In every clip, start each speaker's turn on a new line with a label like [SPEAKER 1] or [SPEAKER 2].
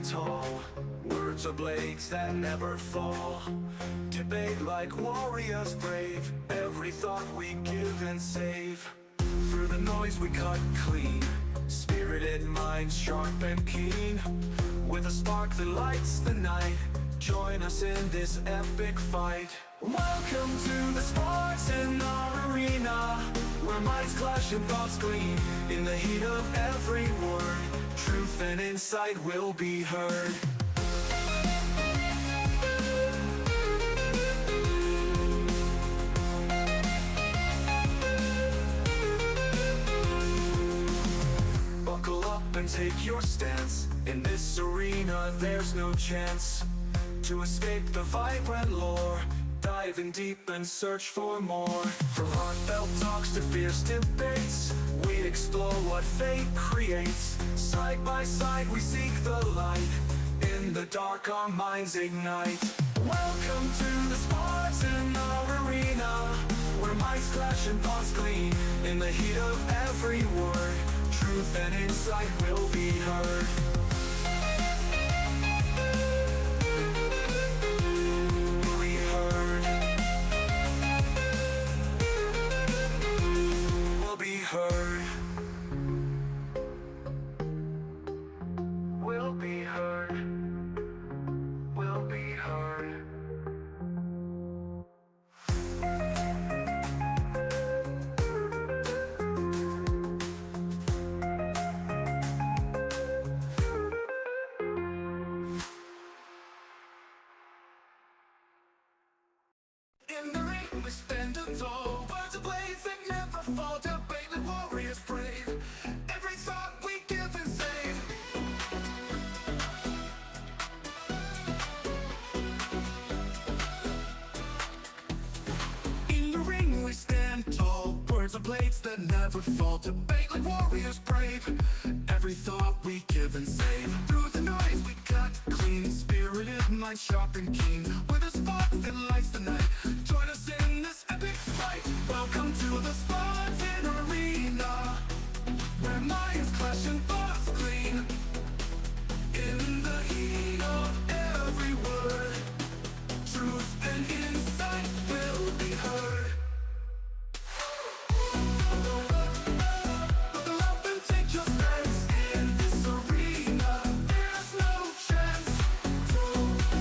[SPEAKER 1] stand tall. Words are blades that never fall. Debate like warriors brave. Every thought we give and save. Through the noise we cut clean. Spirited minds sharp and keen. With a spark that lights the night. Join us in this epic fight. Welcome to the sports in our arena, where minds clash and thoughts gleam. In the heat of every word, truth and insight will be heard. Buckle up and take your stance. In this arena there's no chance to escape the vibrant lore. Dive in deep and search for more. From heartfelt talks to fierce debates, we explore what fate creates. Side by side we seek the light. In the dark our minds ignite. Welcome to the sports in our arena, where minds clash and thoughts gleam. In the heat of every word, truth and insight will be heard. We'll be heard. We'll be heard. In the ring we stand tall. Words of blades that never fall. Debate like warriors brave. Every thought we give and save. In the ring we stand tall. Words of blades that never fall. Debate like warriors brave. Every thought we give and save. Through the noise we cut clean. Spirited mind sharp and keen. With a spark that lights the night. Join us in this epic fight. Welcome to the Spartan arena, where minds clash and thoughts gleam. In the heat of every word, truth and insight will be heard. Buckle up and take your stance. In this arena, there's no chance to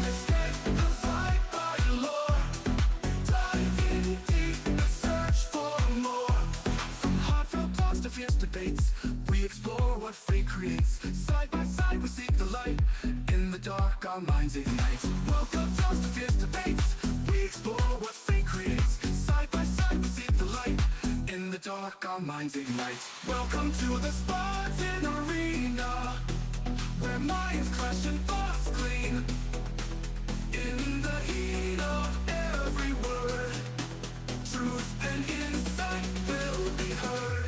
[SPEAKER 1] escape the fight by lore. Dive in deep and search for more. From heartfelt talks to fierce debates, we explore what fate creates. Side by side we seek the light. In the dark our minds ignite. Welcome talks to fierce debates, we explore what fate creates. Side by side we seek the light. In the dark our minds ignite. Welcome to the Spartan arena, where minds clash and thoughts gleam. In the heat of every word, truth and insight will be heard.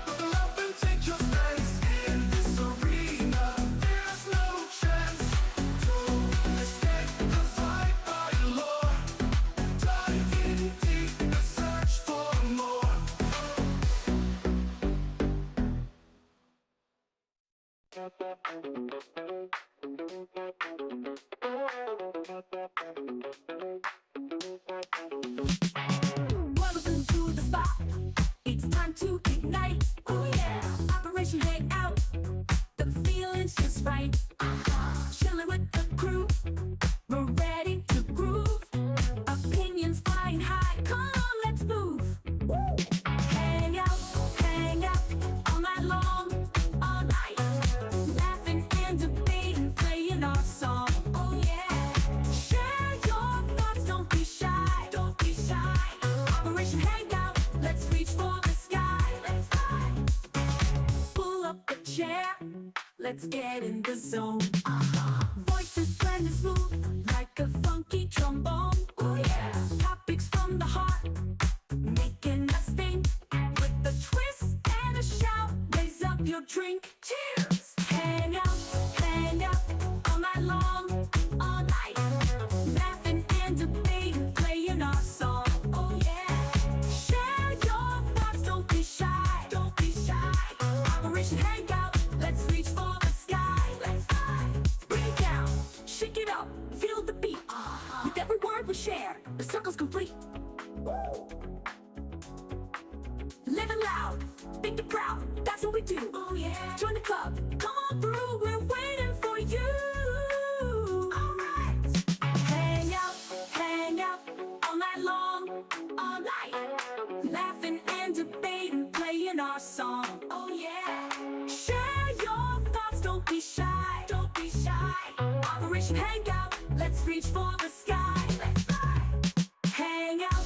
[SPEAKER 1] Buckle up and take your stance. In this arena, there's no chance to escape the fight by lore. Dive in deep and search for more.
[SPEAKER 2] Welcome to the spot. It's time to ignite. Oh yeah. Operation Hangout. The feeling's just right. Chilling with the crew. We're ready to groove. Opinions flying high. Come on, let's move. Hang out all night long, all night. Laughing and debating, playing our song. Oh yeah. Share your thoughts, don't be shy. Don't be shy. Operation Hangout, let's reach for the sky. Let's fly. Pull up a chair, let's get in the zone. Voices blending smooth like a funky trombone. Oh yeah. Topics from the heart, making us think. With a twist and a shout, raise up your drink. Cheers. Hang out all night long, all night. Laughing and debating, playing our song. Oh yeah. Share your thoughts, don't be shy. Don't be shy. Operation Hangout. circle's complete. Living loud, big and proud, that's what we do. Oh yeah. Join the club, come on through, we're waiting for you. Alright. Hang out, all night long, all night. Laughing and debating, playing our song. Oh yeah. Share your thoughts, don't be shy, don't be shy. Operation Hangout, let's reach for the sky. Let's fly. Hang out.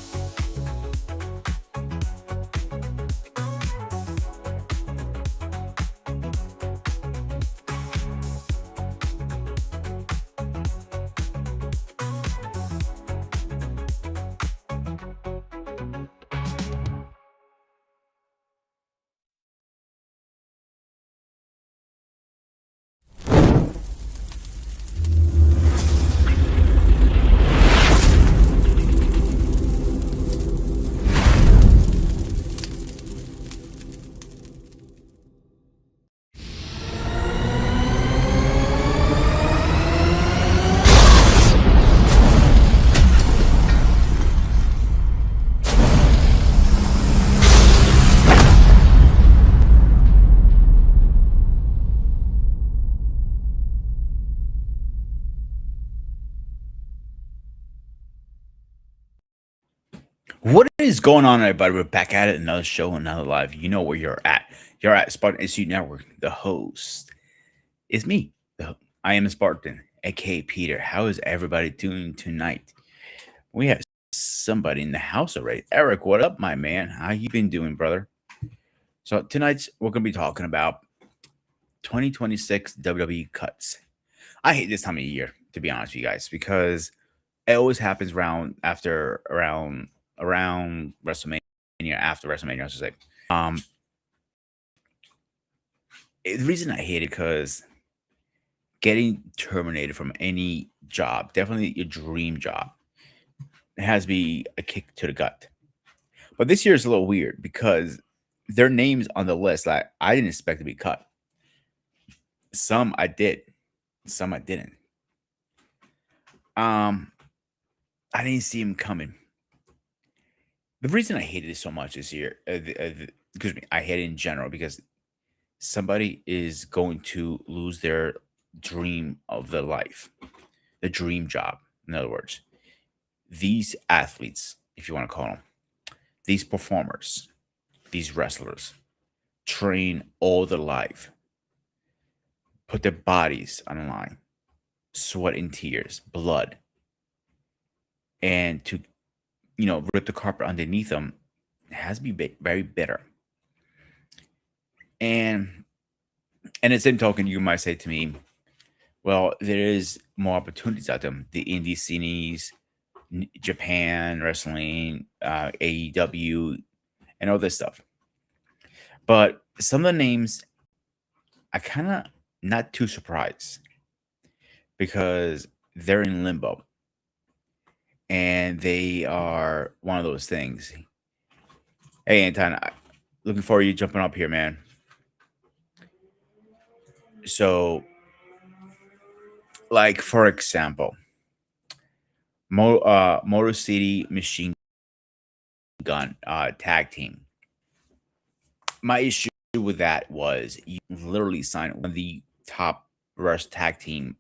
[SPEAKER 3] What is going on, everybody? We're back at it. Another show, another live. You know where you're at. You're at Spartan Institute Network. The host is me. I am Spartan, aka Peter. How is everybody doing tonight? We have somebody in the house already. Eric, what up, my man? How you been doing, brother? So tonight's we're gonna be talking about 2026 WWE Cuts. I hate this time of year, to be honest with you guys, because it always happens around WrestleMania, after WrestleMania, I should say. Um, the reason I hate it because getting terminated from any job, definitely your dream job, it has to be a kick to the gut. But this year is a little weird because their names on the list that I didn't expect to be cut. Some I did, some I didn't. Um, I didn't see him coming. The reason I hated it so much this year, excuse me, I hate it in general because somebody is going to lose their dream of their life, the dream job. In other words, these athletes, if you want to call them, these performers, these wrestlers, train all their life, put their bodies on the line, sweat and tears, blood, and to rip the carpet underneath them has to be very bitter. And at the same token, you might say to me, well, there is more opportunities out there. The indie scenes, Japan wrestling, AEW, and all this stuff. But some of the names, I kind of not too surprised because they're in limbo, and they are one of those things. Hey, Anton, looking forward to you jumping up here, man. So, like for example, Motor City Machine Gun tag team. My issue with that was you literally signed one of the top rush tag team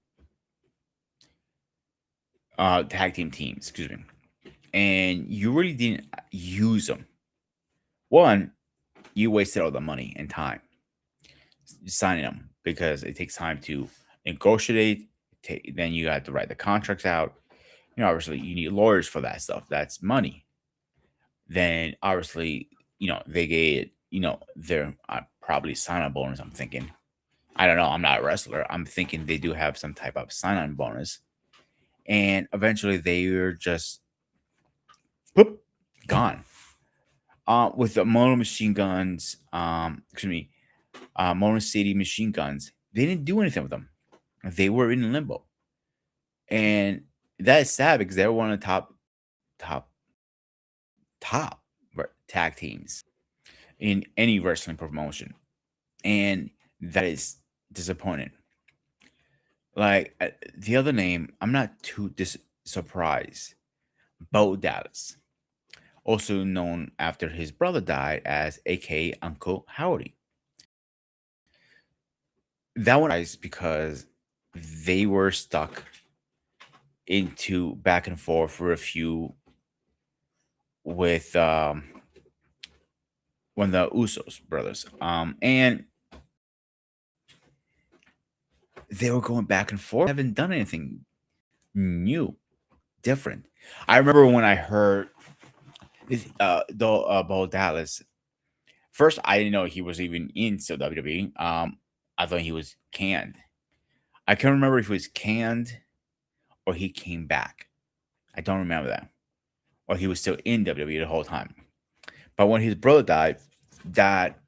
[SPEAKER 3] teams, excuse me, and you really didn't use them. One, you wasted all the money and time signing them because it takes time to negotiate. Then you have to write the contracts out. Obviously, you need lawyers for that stuff. That's money. Then, obviously, they get, their probably sign on bonus. I'm thinking, I don't know. I'm not a wrestler. I'm thinking they do have some type of sign on bonus. And eventually, they are just whoop, gone. With the Mono Machine Guns, excuse me, Mono City Machine Guns, they didn't do anything with them. They were in limbo, and that is sad because they were one of the top, top tag teams in any wrestling promotion, and that is disappointing. Like the other name, I'm not too surprised, Bo Dallas, also known after his brother died as aka Uncle Howdy. That one is because they were stuck into back and forth for a few with one of the Usos brothers. And they were going back and forth. Haven't done anything new, different. I remember when I heard Bo Dallas. First, I didn't know he was even in still WWE. I thought he was canned. I can't remember if he was canned or he came back. I don't remember that. Or he was still in WWE the whole time. But when his brother died, that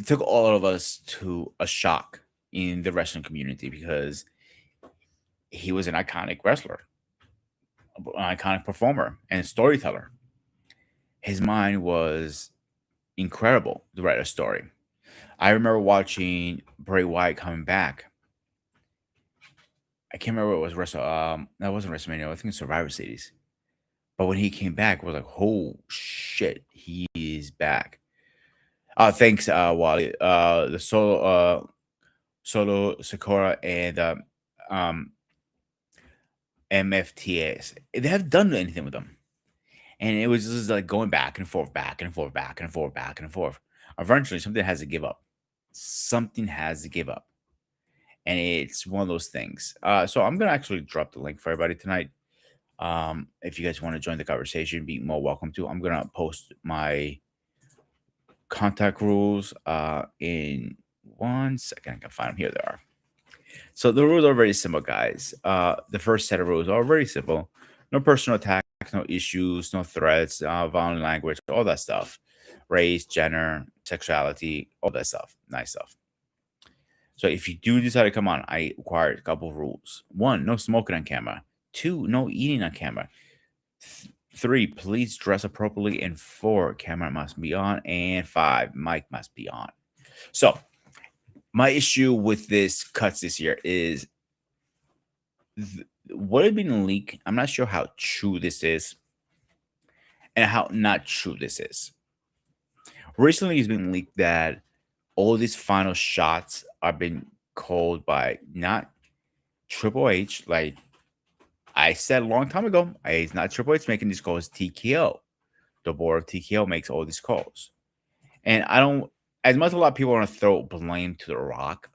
[SPEAKER 3] took all of us to a shock in the wrestling community because he was an iconic wrestler, an iconic performer, and storyteller. His mind was incredible to write a story. I remember watching Bray Wyatt coming back. I can't remember what it was that wasn't WrestleMania. I think it's Survivor Series. But when he came back, I was like, "Oh shit, he is back!" Thanks, Wally. The Solo Sakura and um MFTAs. They haven't done anything with them, and it was just like going back and forth, back and forth, back and forth, back and forth. Eventually, something has to give up. Something has to give up, and it's one of those things. So I'm gonna actually drop the link for everybody tonight. If you guys want to join the conversation, be more welcome to. I'm gonna post my contact rules in 1 second. I can find them. Here they are. So the rules are very simple, guys. The first set of rules are very simple. No personal attacks, no issues, no threats, violent language, all that stuff. Race, gender, sexuality, all that stuff. Nice stuff. So if you do decide to come on, I require a couple of rules. 1, no smoking on camera. 2, no eating on camera. 3, please dress appropriately. And 4, camera must be on. And 5, mic must be on. So my issue with this cuts this year is what had been leaked. I'm not sure how true this is and how not true this is. Recently, it's been leaked that all these final shots are being called by not Triple H. Like I said a long time ago, it's not Triple H making these calls, TKO. The board of TKO makes all these calls. And I don't, as much as a lot of people want to throw blame to The Rock,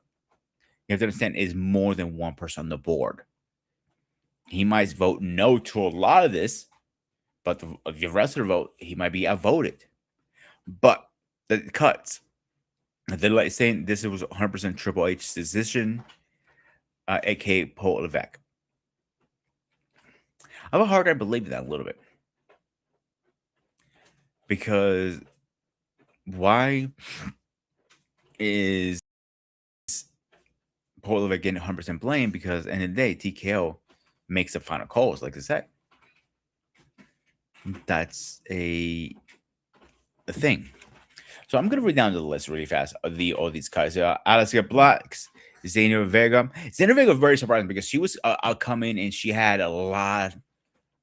[SPEAKER 3] you have to understand is more than one person on the board. He might vote no to a lot of this, but the rest of the vote, he might be outvoted. But the cuts, they're like saying this was 100% Triple H's decision, aka Paul Levesque. I have a hard time believing that a little bit. Because why is Paul Levesque getting 100% blame? Because at the end of the day, TKO makes the final calls, like I said. That's a thing. So I'm gonna read down the list really fast of all these guys. Alicia Blacks, Xenia Vega. Xenia Vega was very surprising because she was outcoming and she had a lot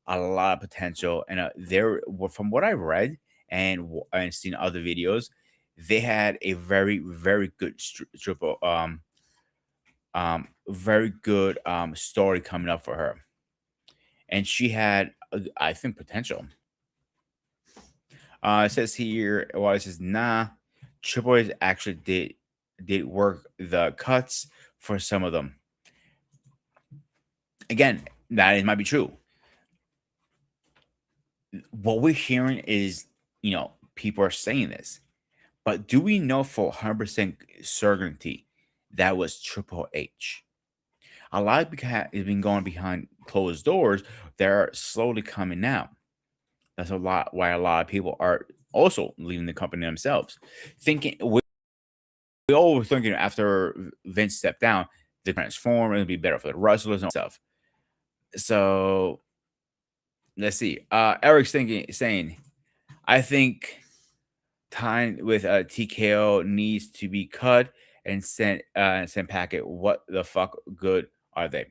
[SPEAKER 3] of potential. And there, from what I read and seen other videos, they had a very good triple very good story coming up for her, and she had I think potential. It says here, well, it says nah. Triple H actually did work the cuts for some of them. Again, that might be true. What we're hearing is, people are saying this, but do we know for 100% certainty that was Triple H? A lot of has been going behind closed doors. They're slowly coming out. That's why a lot of people are also leaving the company themselves, thinking we all were thinking after Vince stepped down, the transform and be better for the wrestlers and stuff. So let's see. Eric's saying, I think time with TKO needs to be cut and send packet. What the fuck good are they?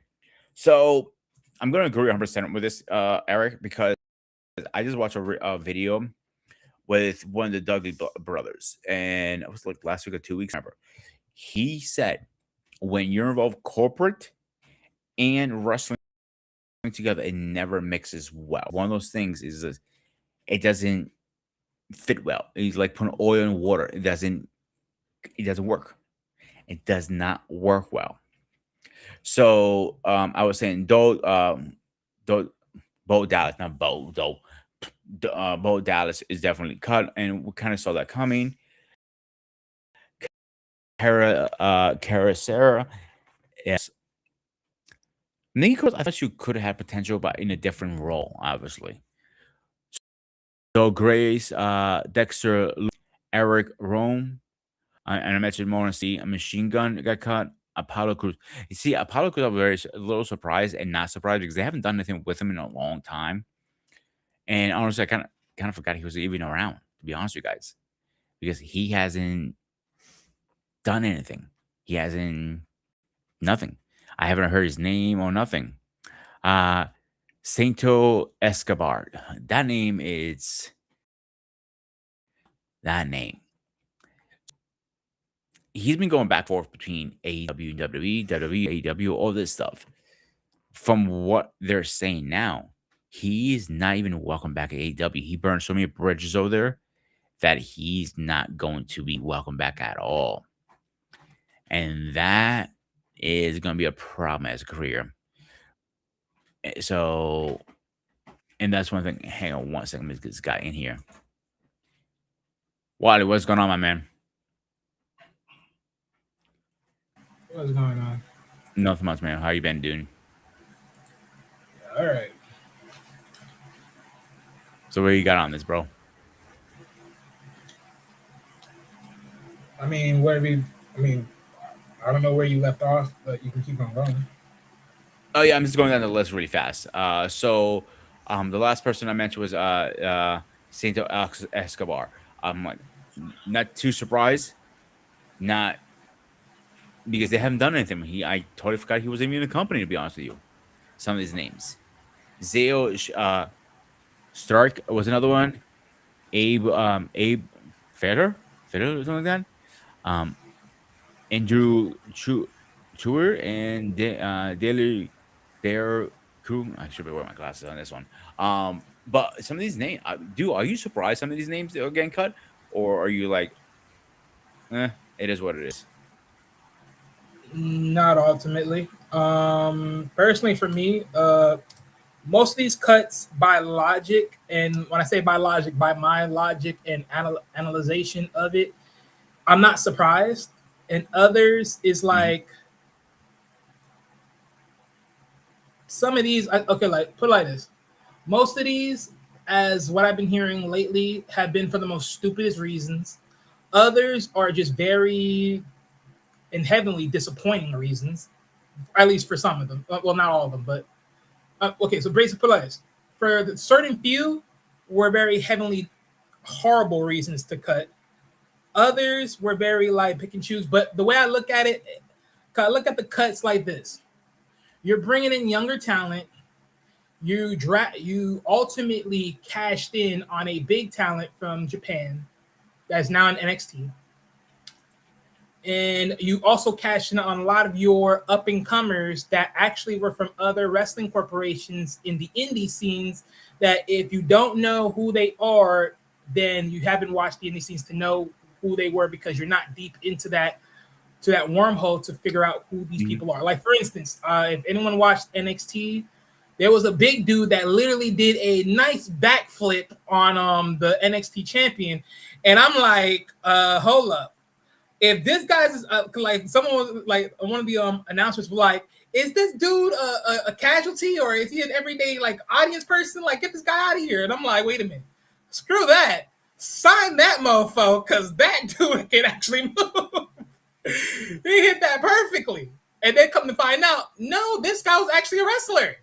[SPEAKER 3] So I'm gonna agree 100% with this, Eric, because I just watched a video with one of the Dudley brothers, and it was like last week or 2 weeks. Remember, he said when you're involved corporate and wrestling together, it never mixes well. One of those things is it doesn't fit well. It's like putting oil in water. It doesn't work. It does not work well. So I was saying Do Bo Dallas, not Bo though. Bo Dallas is definitely cut, and we kind of saw that coming. Kara Sarah, yes. Nikos, I thought you could have potential, but in a different role, obviously. So Grace, Dexter, Eric Rome, and I mentioned more. See, a machine gun got cut. Apollo Cruz. You see, Apollo Cruz, I'm a little surprised and not surprised because they haven't done anything with him in a long time. And honestly, I kind of forgot he was even around. To be honest with you guys, because he hasn't done anything. He hasn't nothing. I haven't heard his name or nothing. Uh Santo Escobar. That name is that name. He's been going back and forth between AEW and WWE, WWE, AEW, all this stuff. From what they're saying now, he's not even welcome back at AEW. He burned so many bridges over there that he's not going to be welcome back at all. And that is going to be a problem as a career. So, and that's one thing. Hang on one second. Let's get this guy in here. Wally, what's going on, my man?
[SPEAKER 4] What's going on?
[SPEAKER 3] Nothing much, man. How you been doing?
[SPEAKER 4] All right.
[SPEAKER 3] So, where you got on this, bro?
[SPEAKER 4] I mean, I don't know where you left off, but you can keep on going.
[SPEAKER 3] Oh yeah, I'm just going down the list really fast. So the last person I mentioned was Santo Escobar. I'm like, not too surprised, not because they haven't done anything. I totally forgot he was even in the company. To be honest with you, some of these names, Zeo Stark was another one. Abe Feder or something like that. Andrew Chewer and Daily Dare Crew. I should be wearing my glasses on this one. But some of these names, are you surprised some of these names are getting cut, or are you like, it is what it is?
[SPEAKER 4] Not ultimately. Personally, for me, most of these cuts by logic, and when I say by logic, by my logic and analyzation of it, I'm not surprised. And others is like some of these. Okay, like put it like this: most of these, as what I've been hearing lately, have been for the most stupidest reasons. Others are just very and heavenly disappointing reasons, at least for some of them. Well, not all of them, but okay. So basically, put it like this: for the certain few, were very heavenly horrible reasons to cut. Others were very like pick and choose. But the way I look at it, I look at the cuts like this: you're bringing in younger talent. You ultimately cashed in on a big talent from Japan that's now in NXT. And you also cashed in on a lot of your up and comers that actually were from other wrestling corporations in the indie scenes. That if you don't know who they are, then you haven't watched the indie scenes to know who they were because you're not deep into that wormhole to figure out who these people are. Like for instance, if anyone watched NXT, there was a big dude that literally did a nice backflip on the NXT champion, and I'm like, hold up. If this guy's like someone was like one of the announcers was like, is this dude a casualty or is he an everyday like audience person? Like, get this guy out of here. And I'm like, wait a minute, screw that. Sign that mofo because that dude can actually move. He hit that perfectly. And then come to find out, no, this guy was actually a wrestler.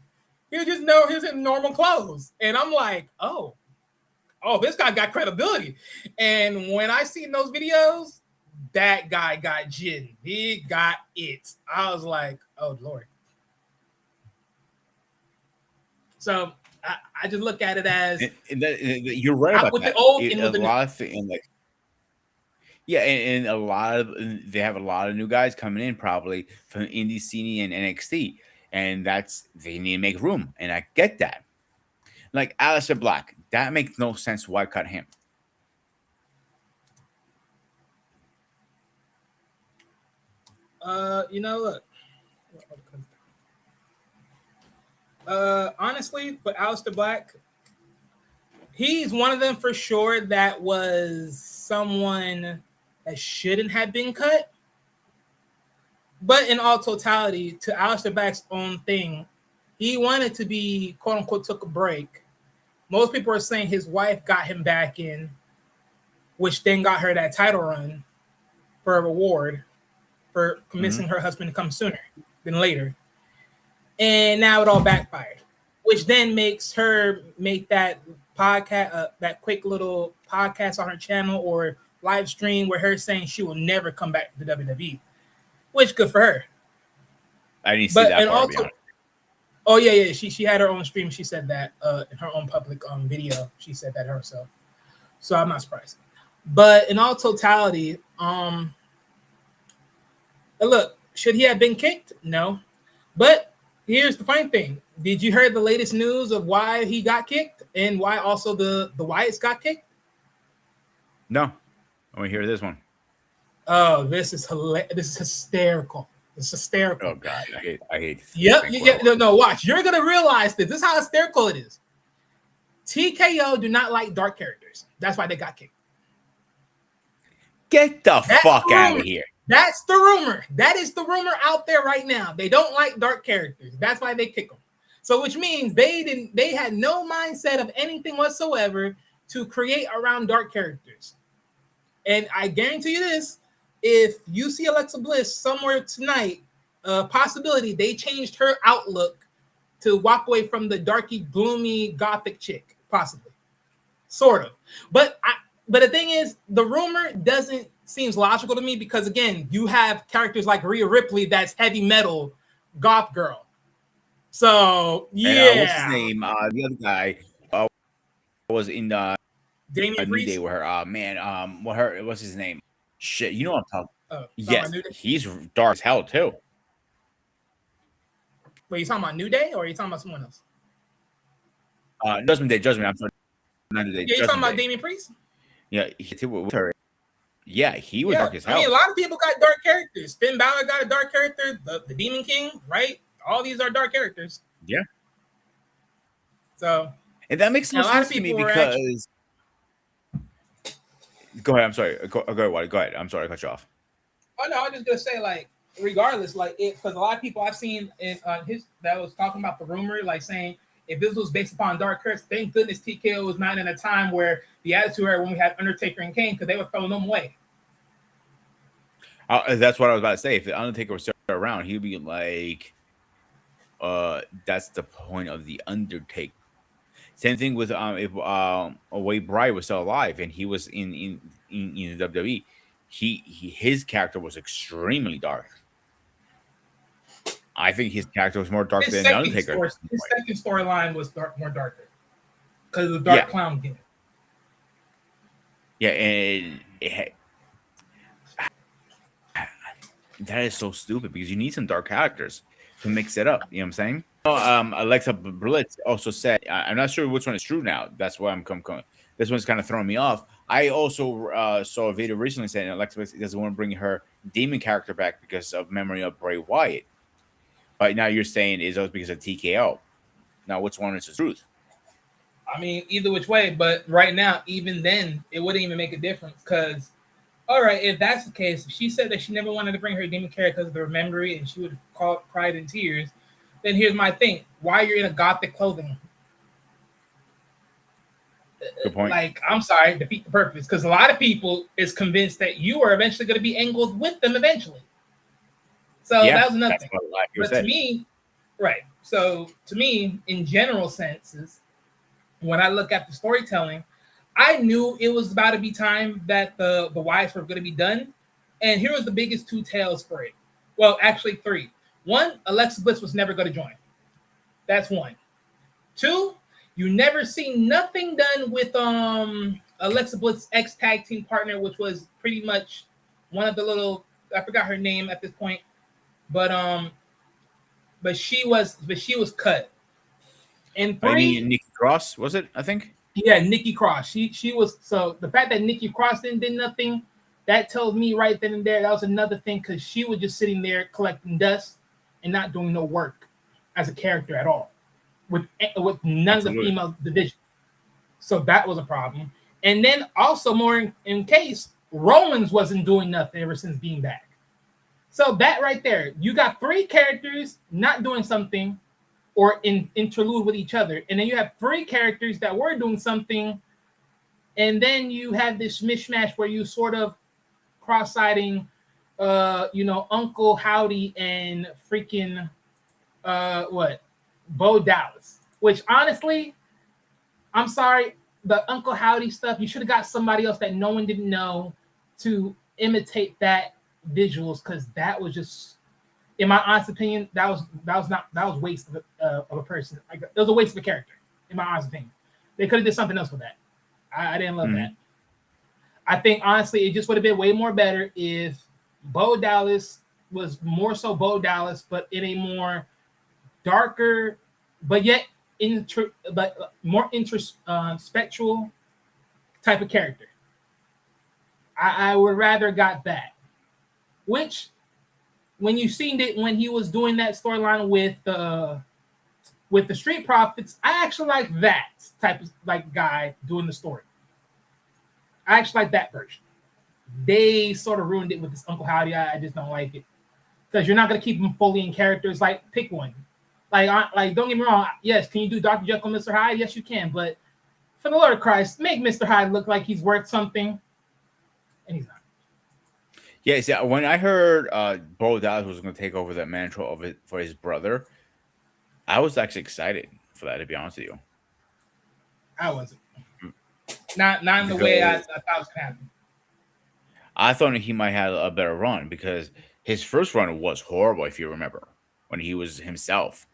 [SPEAKER 4] He was in normal clothes. And I'm like, oh, this guy got credibility. And when I seen those videos, that guy got gin. He got it. I was like, oh, Lord. So I just look at it as
[SPEAKER 3] you're right
[SPEAKER 4] out
[SPEAKER 3] about
[SPEAKER 4] with the
[SPEAKER 3] that.
[SPEAKER 4] old,
[SPEAKER 3] It,
[SPEAKER 4] in
[SPEAKER 3] a
[SPEAKER 4] with the new.
[SPEAKER 3] lot of and like yeah, and a lot of they have a lot of new guys coming in probably from indie scene and NXT, and that's they need to make room, and I get that. Like Aleister Black, that makes no sense. Why cut him?
[SPEAKER 4] Look. Honestly, but Aleister Black, he's one of them for sure that was someone that shouldn't have been cut. But in all totality, to Aleister Black's own thing, he wanted to be, quote unquote, took a break. Most people are saying his wife got him back in, which then got her that title run for a reward for convincing her husband to come sooner than later. And now it all backfired, which then makes her make that podcast, that quick little podcast on her channel or live stream where her saying she will never come back to the WWE, which good for her.
[SPEAKER 3] I didn't see
[SPEAKER 4] But
[SPEAKER 3] that
[SPEAKER 4] and
[SPEAKER 3] part. To be
[SPEAKER 4] also,
[SPEAKER 3] honest.
[SPEAKER 4] oh yeah, she had her own stream. She said that in her own public video. She said that herself. So I'm not surprised. But in all totality, look, should he have been kicked? No. But here's the funny thing. Did you hear the latest news of why he got kicked and why also the Wyatts got kicked?
[SPEAKER 3] No, I want to hear this one.
[SPEAKER 4] Oh, this is hilarious. This is hysterical. It's hysterical.
[SPEAKER 3] Oh God, I hate.
[SPEAKER 4] Yep. No, watch. You're gonna realize this. This is how hysterical it is. TKO do not like dark characters. That's why they got kicked.
[SPEAKER 3] Get the
[SPEAKER 4] That's
[SPEAKER 3] fuck
[SPEAKER 4] the
[SPEAKER 3] out
[SPEAKER 4] rumor.
[SPEAKER 3] of here.
[SPEAKER 4] That's the rumor. That is the rumor out there right now. They don't like dark characters. That's why they kick them. So, which means they had no mindset of anything whatsoever to create around dark characters. And I guarantee you this: if you see Alexa Bliss somewhere tonight, possibility they changed her outlook to walk away from the darky, gloomy, gothic chick, possibly, sort of. But the thing is, the rumor doesn't seems logical to me because again, you have characters like Rhea Ripley that's heavy metal, goth girl. So yeah,
[SPEAKER 3] And, what's his name? The other guy was in
[SPEAKER 4] Damian
[SPEAKER 3] a New
[SPEAKER 4] Priest.
[SPEAKER 3] Day with her. Man, what's his name? Shit, you know what I'm talking.
[SPEAKER 4] Talking
[SPEAKER 3] Yes,
[SPEAKER 4] about New Day?
[SPEAKER 3] he's dark as hell too.
[SPEAKER 4] Wait, you talking about New Day or are you talking about someone else?
[SPEAKER 3] Judgment Day. I'm sorry, not New Day.
[SPEAKER 4] Yeah, you talking
[SPEAKER 3] Judgment
[SPEAKER 4] about
[SPEAKER 3] Day.
[SPEAKER 4] Damian Priest?
[SPEAKER 3] Yeah, with her. Yeah, he was dark as hell.
[SPEAKER 4] I mean, a lot of people got dark characters. Finn Balor got a dark character. The Demon King, right? All these are dark characters.
[SPEAKER 3] Yeah.
[SPEAKER 4] So,
[SPEAKER 3] and that makes no sense to me because. Go ahead. I'm sorry. Go ahead, Waddy. Go ahead. I'm sorry. I cut you off.
[SPEAKER 4] Oh no, I'm just gonna say like, regardless, like because a lot of people I've seen in that was talking about the rumor, like saying if this was based upon dark characters, thank goodness TKO was not in a time where the Attitude Era when we had Undertaker and Kane because they were throwing them away.
[SPEAKER 3] That's what I was about to say. If the Undertaker was still around, he'd be like, that's the point of the Undertaker. Same thing with if Wade Bry was still alive and he was in the WWE, his character was extremely dark. I think his character was more dark than the Undertaker.
[SPEAKER 4] His second storyline was more darker because of the dark clown gimmick.
[SPEAKER 3] Yeah, and that is so stupid because you need some dark characters to mix it up. You know what I'm saying? Alexa Bliss also said, I'm not sure which one is true now. That's why I'm coming. This one's kind of throwing me off. I also saw a video recently saying Alexa Bliss doesn't want to bring her demon character back because of memory of Bray Wyatt. But now you're saying it's also because of TKO. Now, which one is the truth?
[SPEAKER 4] I mean, either which way. But right now, even then, it wouldn't even make a difference because, all right, if that's the case, if she said that she never wanted to bring her demon character because of her memory and she would have cried in tears, then here's my thing. Why you're in a gothic clothing?
[SPEAKER 3] Good point.
[SPEAKER 4] Like, I'm sorry, defeat the purpose. Because a lot of people is convinced that you are eventually going to be angled with them eventually. So that was another thing. But to me, right. So to me, in general senses, when I look at the storytelling, I knew it was about to be time that the Wyatts were going to be done. And here was the biggest two tales for it. Well, actually three. One, Alexa Bliss was never going to join. That's one. Two, you never seen nothing done with Alexa Bliss ex tag team partner, which was pretty much one of the little, I forgot her name at this point, but she was cut. And
[SPEAKER 3] I
[SPEAKER 4] three,
[SPEAKER 3] mean, Nikki Cross was it? I think.
[SPEAKER 4] yeah, Nikki Cross. She was, so the fact that Nikki Cross did nothing, that tells me right then and there that was another thing, because she was just sitting there collecting dust and not doing no work as a character at all with none of the
[SPEAKER 3] Absolutely.
[SPEAKER 4] female division. So that was a problem. And then also more in case Rollins wasn't doing nothing ever since being back. So that right there, you got three characters not doing something or interlude with each other, and then you have three characters that were doing something, and then you have this mishmash where you sort of cross-siding, Uncle Howdy and freaking Bo Dallas. Which honestly, I'm sorry, the Uncle Howdy stuff, you should have got somebody else that no one didn't know to imitate that visuals, because that was just, in my honest opinion, that was waste of a person. Like, it was a waste of a character, in my honest opinion. They could have did something else with that. I didn't love that. I think honestly, it just would have been way more better if Bo Dallas was more so Bo Dallas, but in a more darker, but yet more introspectual type of character. I would rather got that. Which, when you seen it when he was doing that storyline with the Street Profits, I actually like that type of like guy doing the story. I actually like that version. They sort of ruined it with this Uncle Howdy. I just don't like it, because you're not gonna keep him fully in characters. Like, pick one. Like don't get me wrong. Yes, can you do Dr. Jekyll, Mr. Hyde? Yes, you can. But for the Lord of Christ, make Mr. Hyde look like he's worth something, and he's not.
[SPEAKER 3] Yeah, see, when I heard Bo Dallas was going to take over that mantle of it for his brother, I was actually excited for that, to be honest with you.
[SPEAKER 4] I wasn't. Not in the way I thought it was gonna happen.
[SPEAKER 3] I thought he might have a better run, because his first run was horrible, if you remember, when he was himself.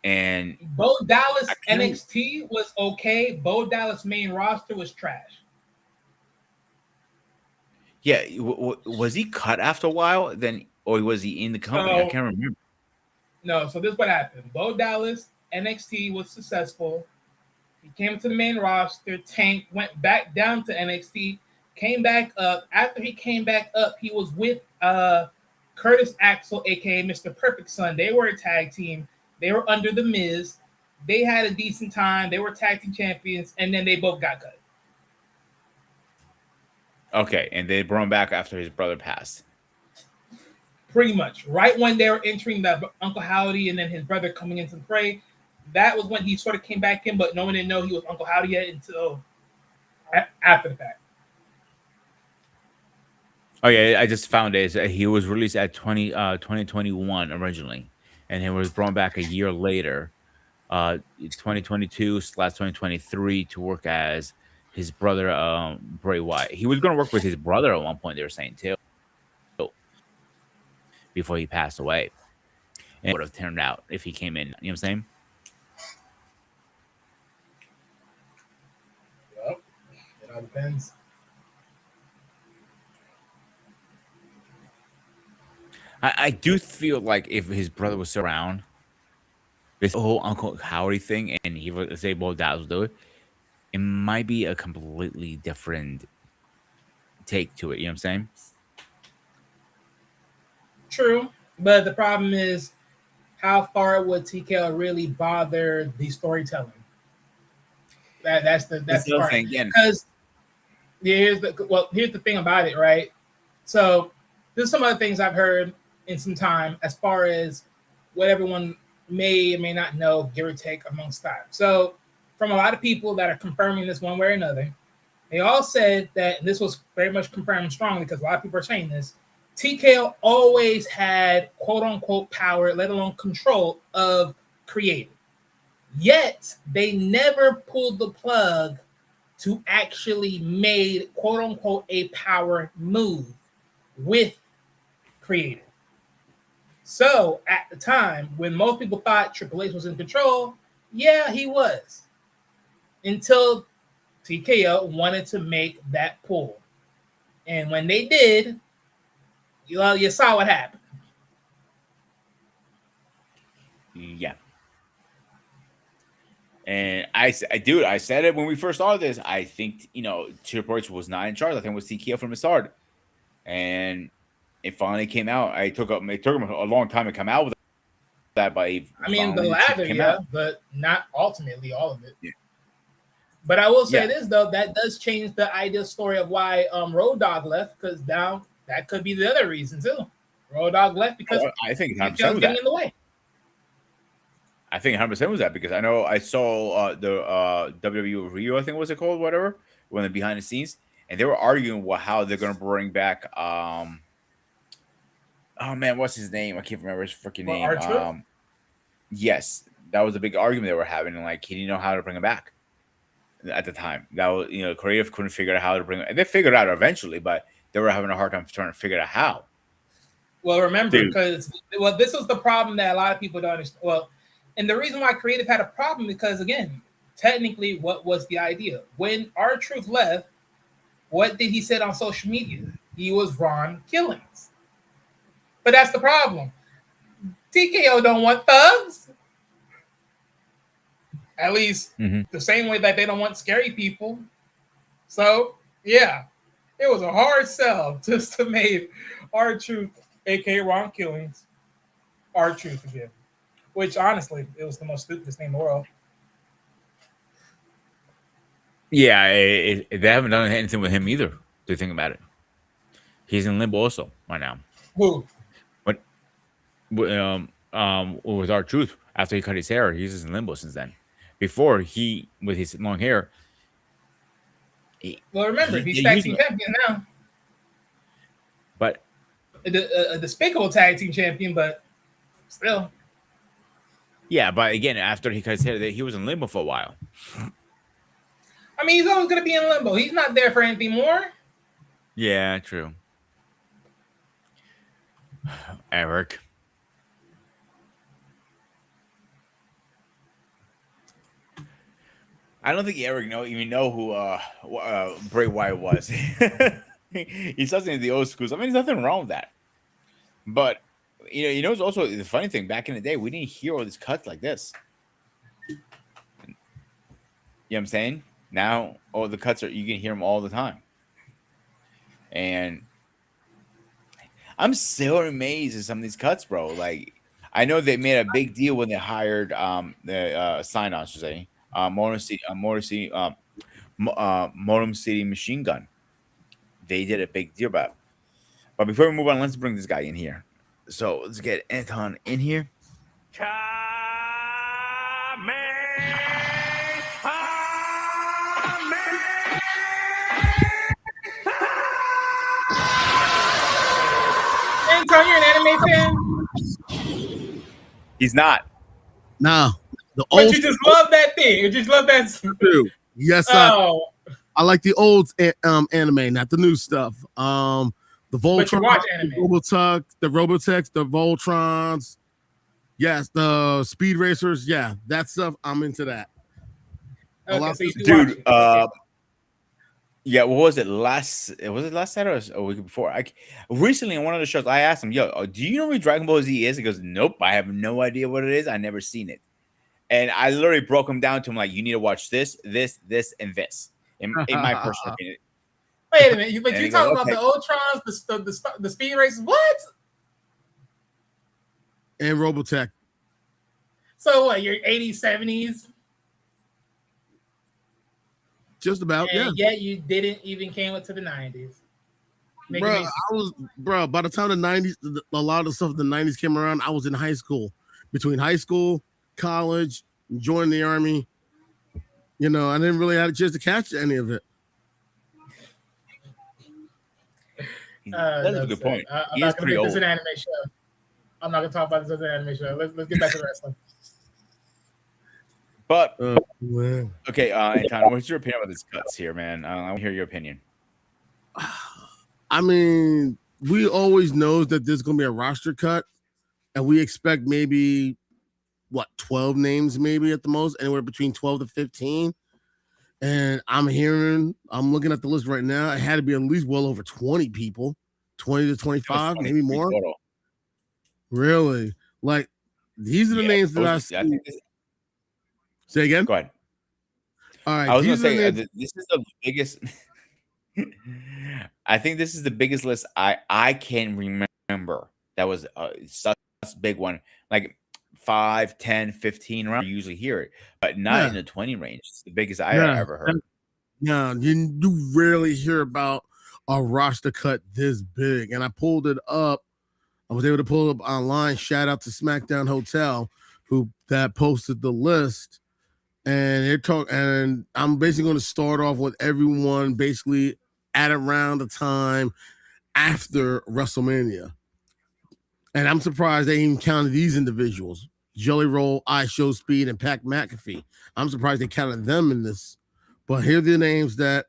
[SPEAKER 3] And
[SPEAKER 4] Bo Dallas NXT was okay. Bo Dallas main roster was trash.
[SPEAKER 3] yeah, was he cut after a while? Then, or was he in the company? I can't remember.
[SPEAKER 4] No, so this is what happened. Bo Dallas NXT was successful. He came to the main roster, tanked, went back down to NXT, came back up. After he came back up, he was with Curtis Axel, aka Mr. Perfect Son. They were a tag team. They were under the Miz. They had a decent time. They were tag team champions, and then they both got cut.
[SPEAKER 3] Okay, and they brought him back after his brother passed.
[SPEAKER 4] Pretty much. Right when they were entering the Uncle Howdy and then his brother coming into the fray, that was when he sort of came back in, but no one didn't know he was Uncle Howdy yet until after the fact.
[SPEAKER 3] Oh yeah, I just found it. He was released at 2021 originally, and he was brought back a year later, 2022/2023, to work as his brother, Bray Wyatt. He was going to work with his brother at one point, they were saying, too, before he passed away. And it would have turned out if he came in. You know what I'm saying?
[SPEAKER 4] Well, it all depends.
[SPEAKER 3] I do feel like if his brother was still around, this whole Uncle Howdy thing, and he was able to do it, it might be a completely different take to it. You know what I'm saying?
[SPEAKER 4] True, but the problem is, how far would TKO really bother the storytelling? That's the part. Because here's the thing about it, right? So there's some other things I've heard in some time as far as what everyone may or may not know, give or take amongst time. So from a lot of people that are confirming this one way or another, they all said that, and this was very much confirmed strongly because a lot of people are saying this, TKO always had quote unquote power, let alone control of creative. Yet they never pulled the plug to actually made quote unquote a power move with creative. So at the time, when most people thought Triple H was in control, yeah, he was. Until TKO wanted to make that pull. And when they did, you saw what happened.
[SPEAKER 3] Yeah. And I said it when we first started this. I think, Triple H was not in charge. I think it was TKO from the start. And it finally came out. It took him a long time to come out with that, but
[SPEAKER 4] I mean, the
[SPEAKER 3] finally
[SPEAKER 4] latter,
[SPEAKER 3] came
[SPEAKER 4] yeah,
[SPEAKER 3] out.
[SPEAKER 4] but not ultimately all of it.
[SPEAKER 3] Yeah.
[SPEAKER 4] But I will say
[SPEAKER 3] Yeah.
[SPEAKER 4] this, though, that does change the ideal story of why Road Dogg left, because now that could be the other reason, too. Road Dogg left because
[SPEAKER 3] I think
[SPEAKER 4] he
[SPEAKER 3] 100%
[SPEAKER 4] was
[SPEAKER 3] was
[SPEAKER 4] getting
[SPEAKER 3] that.
[SPEAKER 4] in the way.
[SPEAKER 3] I think 100% was that because I know I saw the WWE Rio, I think was it called, whatever, when they're behind the scenes, and they were arguing how they're gonna bring back oh man, what's his name? I can't remember his freaking
[SPEAKER 4] Well,
[SPEAKER 3] name.
[SPEAKER 4] R-Truth?
[SPEAKER 3] Yes, that was a big argument they were having, and like he didn't know how to bring him back at the time. That was creative couldn't figure out how to bring him. They figured it out eventually, but they were having a hard time trying to figure out how.
[SPEAKER 4] Well, remember,
[SPEAKER 3] Dude.
[SPEAKER 4] because this was the problem that a lot of people don't understand. Well, and the reason why creative had a problem because again, technically, what was the idea when R-Truth left? What did he say on social media? He was Ron Killings. But that's the problem. TKO don't want thugs. At least the same way that they don't want scary people. So yeah, it was a hard sell just to make R-Truth, aka Ron Killings, R-Truth again. Which honestly, it was the most stupidest name in the world.
[SPEAKER 3] Yeah, they haven't done anything with him either. Do you think about it? He's in limbo also right now.
[SPEAKER 4] Who?
[SPEAKER 3] But with R-Truth, after he cut his hair, he's in limbo since then. Before with his long hair.
[SPEAKER 4] Well, remember, he's tag team champion now.
[SPEAKER 3] But
[SPEAKER 4] A despicable tag team champion, but still.
[SPEAKER 3] yeah, but again, after he cut his hair, he was in limbo for a while.
[SPEAKER 4] I mean, he's always going to be in limbo. He's not there for anything more.
[SPEAKER 3] Yeah, true. Eric. I don't think Eric even know who Bray Wyatt was. He's something in the old schools. I mean, there's nothing wrong with that. But it's also the funny thing. Back in the day, we didn't hear all these cuts like this. You know what I'm saying? Now, all the cuts you can hear them all the time. And I'm still amazed at some of these cuts, bro. Like, I know they made a big deal when they hired the sign-on, should say, Motor City Machine Gun. They did a big deal about it. But before we move on, let's bring this guy in here. So let's get Anton in here.
[SPEAKER 4] Anton, you're an anime fan?
[SPEAKER 3] He's not.
[SPEAKER 5] No, the
[SPEAKER 4] But
[SPEAKER 5] old
[SPEAKER 4] you just love that thing. You just love that.
[SPEAKER 5] too. Yes,
[SPEAKER 4] Oh,
[SPEAKER 5] I like the old anime, not the new stuff. The
[SPEAKER 4] but you
[SPEAKER 5] Voltron,
[SPEAKER 4] watch anime.
[SPEAKER 5] the Robotech, the Voltrons. Yes, the Speed Racers. Yeah, that stuff. I'm into that.
[SPEAKER 4] Okay, so you do
[SPEAKER 3] Dude,
[SPEAKER 4] watch it. Okay.
[SPEAKER 3] yeah, what was it last Saturday or a week before? Recently on one of the shows, I asked him, "Yo, do you know what Dragon Ball Z is?" He goes, "Nope, I have no idea what it is. I never seen it." And I literally broke him down to him like, "You need to watch this, this, this, and this." In my personal opinion.
[SPEAKER 4] Wait a minute, but
[SPEAKER 3] And
[SPEAKER 4] you
[SPEAKER 3] he
[SPEAKER 4] talking
[SPEAKER 3] goes,
[SPEAKER 4] about the Ultrons, the Speed Racers? What?
[SPEAKER 5] And Robotech.
[SPEAKER 4] So what? Your 80s, 70s,
[SPEAKER 5] Just about, yeah.
[SPEAKER 4] and yet you didn't even came up to the 90s.
[SPEAKER 5] Bro, by the time the 90s, a lot of the stuff in the 90s came around, I was in high school. Between high school, college, joining the army, I didn't really have a chance to catch any of it.
[SPEAKER 3] That's a good point.
[SPEAKER 4] I'm
[SPEAKER 3] He
[SPEAKER 4] not
[SPEAKER 3] is
[SPEAKER 4] going to
[SPEAKER 3] pretty
[SPEAKER 4] make this
[SPEAKER 3] old.
[SPEAKER 4] an anime show. I'm not going to talk about this as an anime show. Let's get back to wrestling.
[SPEAKER 3] But
[SPEAKER 5] Well,
[SPEAKER 3] okay, Anton, what's your opinion about these cuts here, man? I want to hear your opinion.
[SPEAKER 5] I mean, we always know that there's going to be a roster cut and we expect maybe 12 names, maybe at the most, anywhere between 12 to 15. And I'm looking at the list right now. It had to be at least well over 20 people, 20 to 25, maybe more.
[SPEAKER 3] Total.
[SPEAKER 5] Really? Like, these are the names that I see. Say again?
[SPEAKER 3] Go ahead.
[SPEAKER 5] All right.
[SPEAKER 3] I was going to say, this is the biggest. I think this is the biggest list I can remember. That was such a big one. Like 5, 10, 15 around. You usually hear it, but not in the 20 range. It's the biggest I ever heard.
[SPEAKER 5] Yeah, you rarely hear about a roster cut this big. And I pulled it up. I was able to pull it up online. Shout out to SmackDown Hotel, who posted the list. And I'm basically going to start off with everyone basically at around the time after WrestleMania. And I'm surprised they even counted these individuals. Jelly Roll, Show Speed, and Pat McAfee. I'm surprised they counted them in this. But here are the names that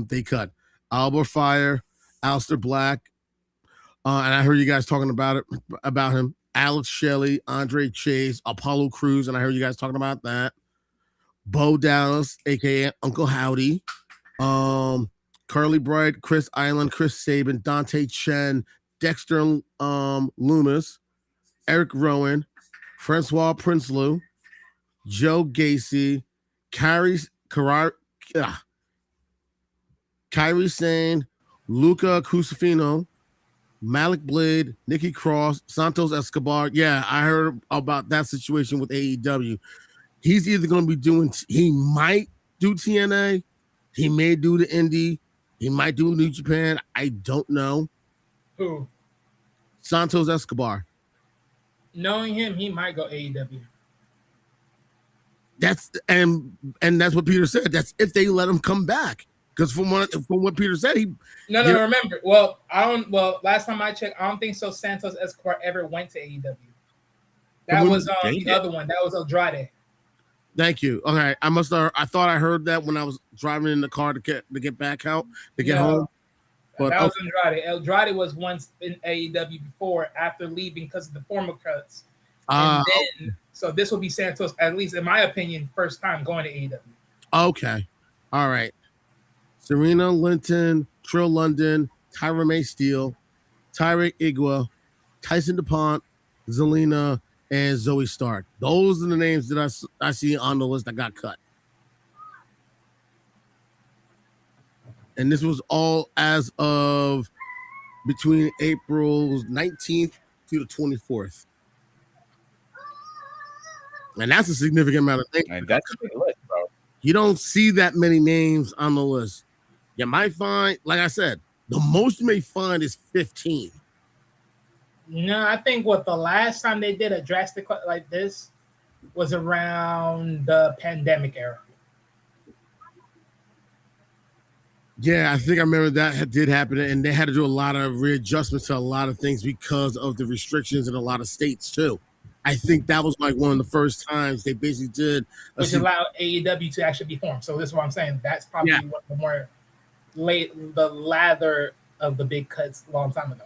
[SPEAKER 5] they cut. Albert Fire, Aleister Black, and I heard you guys talking about him. Alex Shelley, Andre Chase, Apollo Crews, and I heard you guys talking about that. Bo Dallas, aka Uncle Howdy, Carly Bright, Chris Island, Chris Sabin, Dante Chen, Dexter Loomis, Eric Rowan, Francois Prinsloo, Joe Gacy, Kyrie Sane, Luca Crucifino, Malik Blade, Nikki Cross, Santos Escobar. Yeah, I heard about that situation with AEW. He's either going to be he might do TNA, he may do the Indie, he might do New Japan. I don't know.
[SPEAKER 4] Who?
[SPEAKER 5] Santos Escobar.
[SPEAKER 4] Knowing him, he might go AEW.
[SPEAKER 5] That's what Peter said. That's if they let him come back. Because from what Peter said,
[SPEAKER 4] remember. Well, last time I checked, I don't think so. Santos Escobar ever went to AEW. That was the other one. That was Andrade.
[SPEAKER 5] Thank you. Okay, I thought I heard that when I was driving in the car to get back out to get home. But
[SPEAKER 4] that was Andrade. Andrade was once in AEW before, after leaving because of the former cuts. So this will be Santos, at least in my opinion, first time going to AEW.
[SPEAKER 5] Okay, all right. Serena Linton, Trill London, Tyra May Steele, Tyrick Igua, Tyson DuPont, Zelina, and Zoe Stark. Those are the names that I see on the list that got cut. And this was all as of between April 19th to the 24th. And that's a significant amount of names.
[SPEAKER 3] And that's a big list, bro.
[SPEAKER 5] You don't see that many names on the list. You might find, like I said, the most you may find is 15.
[SPEAKER 4] No, I think the last time they did a drastic cut like this was around the pandemic era.
[SPEAKER 5] Yeah, I think I remember that did happen, and they had to do a lot of readjustments to a lot of things because of the restrictions in a lot of states too. I think that was like one of the first times they basically did,
[SPEAKER 4] which allowed AEW to actually be formed. So this is what I'm saying. That's probably one of the more the lather of the big cuts a long time ago.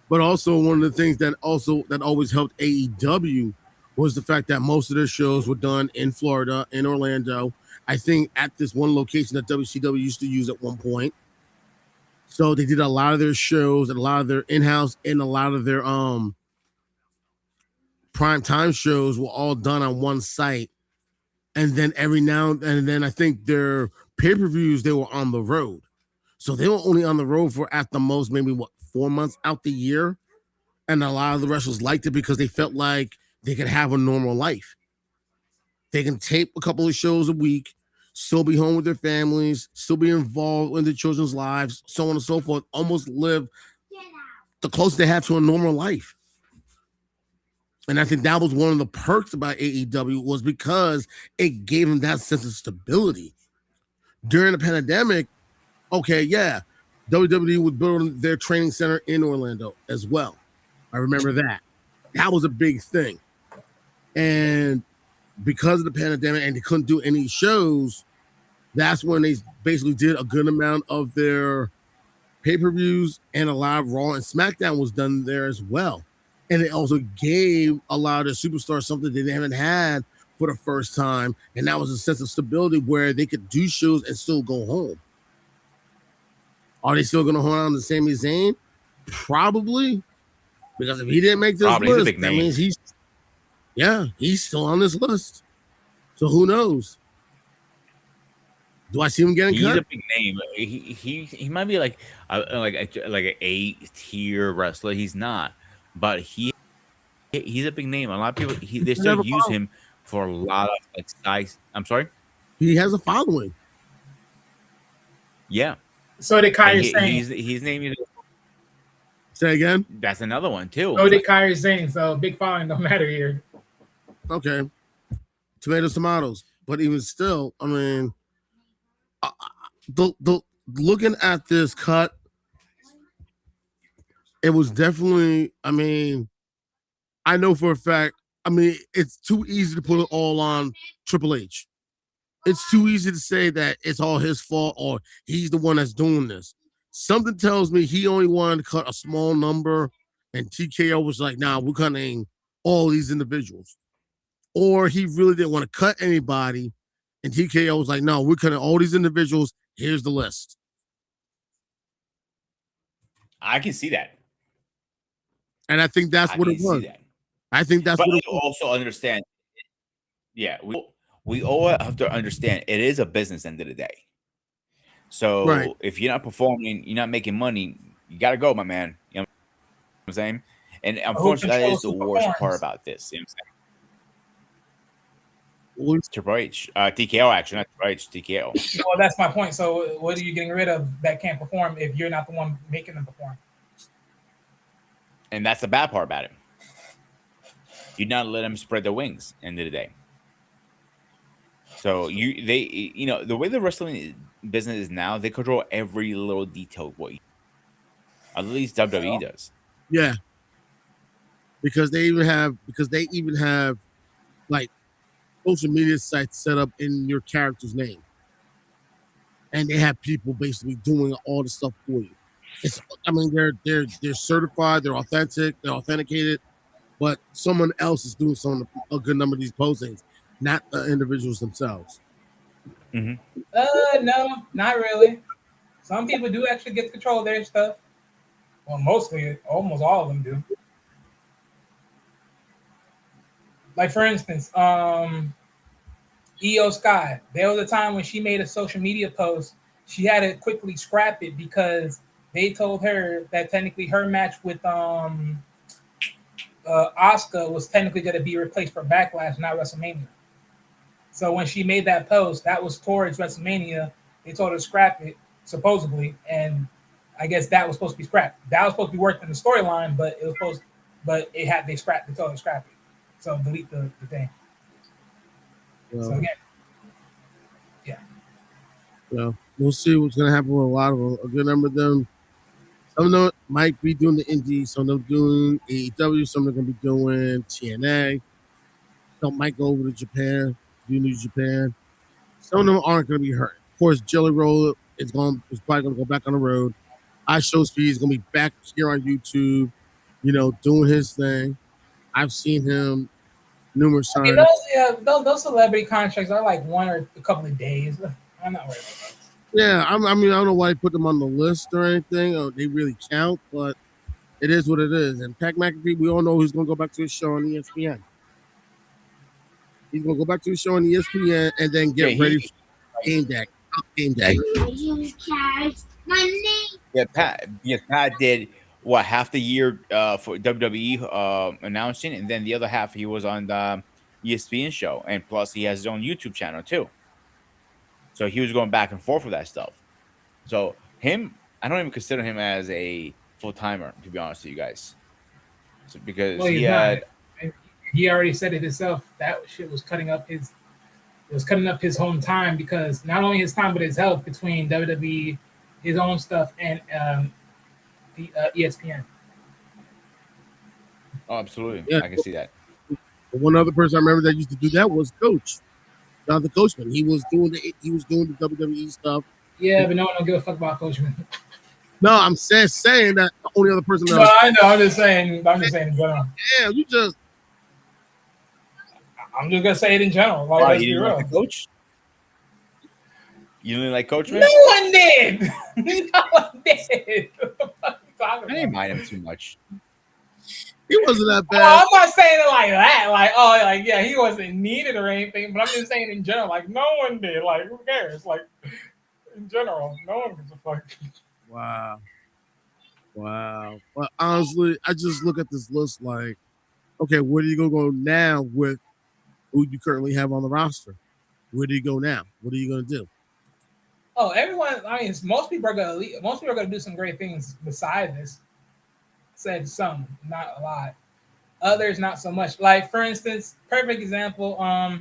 [SPEAKER 5] But also one of the things that always helped AEW was the fact that most of their shows were done in Florida, in Orlando. I think at this one location that WCW used to use at one point. So they did a lot of their shows and a lot of their in-house and a lot of their prime time shows were all done on one site. And then every now and then I think their pay-per-views, they were on the road. So they were only on the road for at the most maybe 4 months out the year. And a lot of the wrestlers liked it because they felt like they could have a normal life. They can tape a couple of shows a week, still be home with their families, still be involved in their children's lives, so on and so forth, almost live the closest they have to a normal life. And I think that was one of the perks about AEW was because it gave them that sense of stability. During the pandemic, WWE was building their training center in Orlando as well. I remember that. That was a big thing. And because of the pandemic and they couldn't do any shows, that's when they basically did a good amount of their pay-per-views, and a lot of Raw and SmackDown was done there as well. and it also gave a lot of superstars something they haven't had for the first time, and that was a sense of stability where they could do shows and still go home. Are they still going to hold on to Sami Zayn? Probably, because if he didn't make this
[SPEAKER 3] Probably. He's a
[SPEAKER 5] list,
[SPEAKER 3] big
[SPEAKER 5] that
[SPEAKER 3] name.
[SPEAKER 5] means he's still on this list. So who knows? Do I see him getting
[SPEAKER 3] He's
[SPEAKER 5] cut?
[SPEAKER 3] a big name. He might be like an A-tier wrestler. He's not, but he's a big name. A lot of people they still
[SPEAKER 5] never
[SPEAKER 3] use
[SPEAKER 5] followed.
[SPEAKER 3] him for a lot of like size. I'm sorry.
[SPEAKER 5] He has a following.
[SPEAKER 3] Yeah,
[SPEAKER 4] So did Kyrie Sane.
[SPEAKER 3] his name is.
[SPEAKER 5] Say again.
[SPEAKER 3] That's another one too.
[SPEAKER 4] So did Kyrie Sane. So big following don't matter here.
[SPEAKER 5] Okay. Tomatoes. But even still, I mean, the looking at this cut, it was definitely, I mean, I know for a fact, I mean, it's too easy to put it all on Triple H. It's too easy to say that it's all his fault or he's the one that's doing this. Something tells me he only wanted to cut a small number, and TKO was like, nah, we're cutting all these individuals. Or he really didn't want to cut anybody, and TKO was like, no, we're cutting all these individuals. Here's the list.
[SPEAKER 3] I can see that.
[SPEAKER 5] And I think that's what it was. I think that's
[SPEAKER 3] but
[SPEAKER 5] what it
[SPEAKER 3] I
[SPEAKER 5] was.
[SPEAKER 3] also understand. Yeah, we all have to understand it is a business end of the day. So
[SPEAKER 5] Right.
[SPEAKER 3] if you're not performing, you're not making money, you gotta go, my man. You know what I'm saying? And unfortunately, that is the worst part about this. You know what I'm saying? Triple H, TKO actually, not Triple H, TKO.
[SPEAKER 4] Well, that's my point. So what are you getting rid of that can't perform if you're not the one making them perform?
[SPEAKER 3] And that's the bad part about it. You not let them spread their wings. End of the day. So the way the wrestling business is now, they control every little detail. At least WWE does.
[SPEAKER 5] Yeah. Because they even have like social media sites set up in your character's name. And they have people basically doing all the stuff for you. They're certified, they're authentic, they're authenticated, but someone else is doing a good number of these postings, not the individuals themselves.
[SPEAKER 3] Mm-hmm.
[SPEAKER 4] No, not really. Some people do actually get to control their stuff. Well, almost all of them do. Like for instance, Io Sky. There was a time when she made a social media post, she had to quickly scrap it because they told her that technically her match with Asuka was technically going to be replaced for Backlash, not WrestleMania. So when she made that post, that was towards WrestleMania. They told her to scrap it, supposedly, and I guess that was supposed to be scrapped. That was supposed to be worked in the storyline, but it was they told her to scrap it. So delete the thing.
[SPEAKER 5] Yeah.
[SPEAKER 4] So again, yeah.
[SPEAKER 5] Yeah. We'll see what's gonna happen with a lot of them. A good number of them. Some of them might be doing the indies, some of them doing AEW, some of them gonna be doing TNA. Some might go over to Japan, do New Japan. Some of them aren't gonna be hurt. Of course, Jelly Roll is probably gonna go back on the road. iShowSpeed is gonna be back here on YouTube, doing his thing. I've seen him numerous times.
[SPEAKER 4] Those celebrity contracts are like one or a couple of days. I'm not worried about that.
[SPEAKER 5] Yeah, I don't know why they put them on the list or anything, or they really count, but it is what it is. And Pat McAfee, we all know he's going to go back to his show on ESPN. He's going to go back to his show on ESPN and then get ready for Game Day.
[SPEAKER 3] Yeah, Pat did half the year for WWE announcing, and then the other half he was on the ESPN show, and plus he has his own YouTube channel too. So he was going back and forth with that stuff. So I don't even consider him as a full timer, to be honest with you guys. So because
[SPEAKER 4] he already said it himself. That shit was cutting up his home time, because not only his time but his health between WWE, his own stuff, and the ESPN.
[SPEAKER 3] Oh, absolutely.
[SPEAKER 5] Yeah.
[SPEAKER 3] I can see that.
[SPEAKER 5] One other person I remember that used to do that was Coach. Jonathan Coachman. He was doing the WWE stuff.
[SPEAKER 4] Yeah, but no one don't give a fuck about Coachman.
[SPEAKER 5] No, I'm saying that only other person that
[SPEAKER 4] No, I know. I'm just saying. I'm just saying in general.
[SPEAKER 5] yeah, you just
[SPEAKER 4] I'm just gonna say it in general. Like,
[SPEAKER 3] Why
[SPEAKER 4] let's
[SPEAKER 3] you
[SPEAKER 4] be
[SPEAKER 3] didn't
[SPEAKER 4] real.
[SPEAKER 3] like the coach? You didn't like Coach, man?
[SPEAKER 4] No one did. No one did. What the fuck are you talking
[SPEAKER 3] I didn't
[SPEAKER 4] about?
[SPEAKER 3] mind him too much.
[SPEAKER 5] he wasn't that
[SPEAKER 4] Oh,
[SPEAKER 5] bad.
[SPEAKER 4] I'm not saying it like that. Like, oh, like yeah, he wasn't needed or anything. But I'm just saying in general. Like, no one did. Like, who cares? Like, in general, no one gives a fuck.
[SPEAKER 5] Wow. But honestly, I just look at this list like, okay, where do you go now with who you currently have on the roster? Where do you go now? What are you gonna do?
[SPEAKER 4] Oh, everyone. I mean, most people are gonna leave. Most people are gonna do some great things beside this. Said some, not a lot. Others, not so much. Like for instance, perfect example. I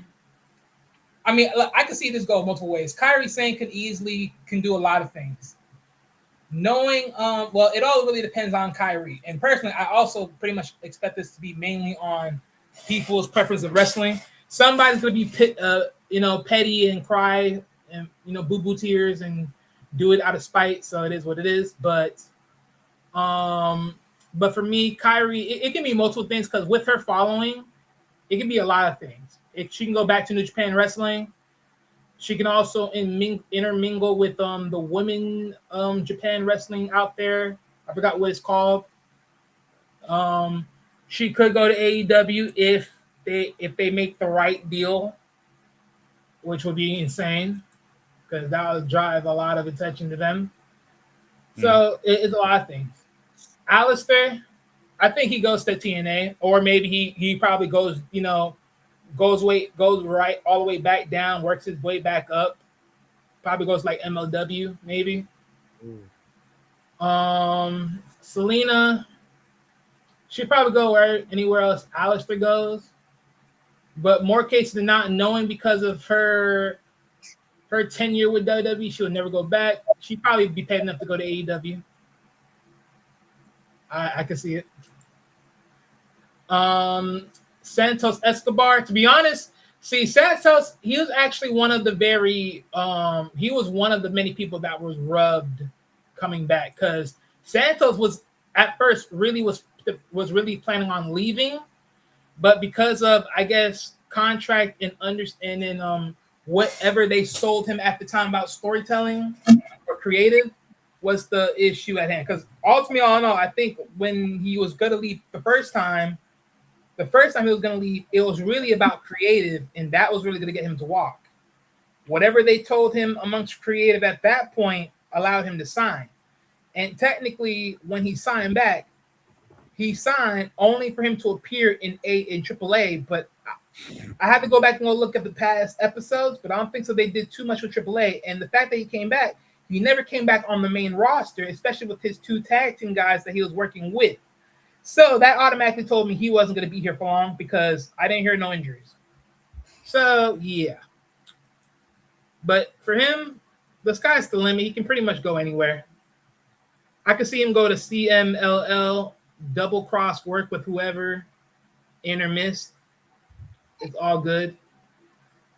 [SPEAKER 4] mean, look, I can see this go multiple ways. Kyrie Sane can do a lot of things. Knowing, well, it all really depends on Kyrie. And personally, I also pretty much expect this to be mainly on people's preference of wrestling. Somebody's gonna be petty and cry and boo boo tears and do it out of spite. So it is what it is. But for me, Kyrie, it can be multiple things because with her following, it can be a lot of things. She can go back to New Japan Wrestling. She can also intermingle with the women Japan Wrestling out there. I forgot what it's called. She could go to AEW if they make the right deal, which would be insane because that would drive a lot of attention to them. So it's a lot of things. Alistair, I think he goes to TNA, or maybe he probably goes goes right all the way back down, works his way back up. Probably goes like MLW, maybe. Selena, she'd probably go anywhere else Alistair goes. But more cases than not, knowing because of her tenure with WWE, she would never go back. She'd probably be paid enough to go to AEW. I can see it. Santos Escobar, to be honest, Santos, he was actually one of the he was one of the many people that was rubbed coming back because Santos was at first was really planning on leaving, but because of I guess contract and understanding whatever they sold him at the time about storytelling or creative was the issue at hand. Because ultimately, all in all, I think when he was going to leave the first time he was going to leave, it was really about creative, and that was really going to get him to walk. Whatever they told him amongst creative at that point allowed him to sign. And technically, when he signed back, he signed only for him to appear in AAA. But I had to go back and go look at the past episodes, but I don't think so. They did too much with AAA. And the fact that he came back, he never came back on the main roster, especially with his 2 tag team guys that he was working with. So that automatically told me he wasn't going to be here for long because I didn't hear no injuries. So, yeah. But for him, the sky's the limit. He can pretty much go anywhere. I could see him go to CMLL, double cross work with whoever, intermiss. It's all good.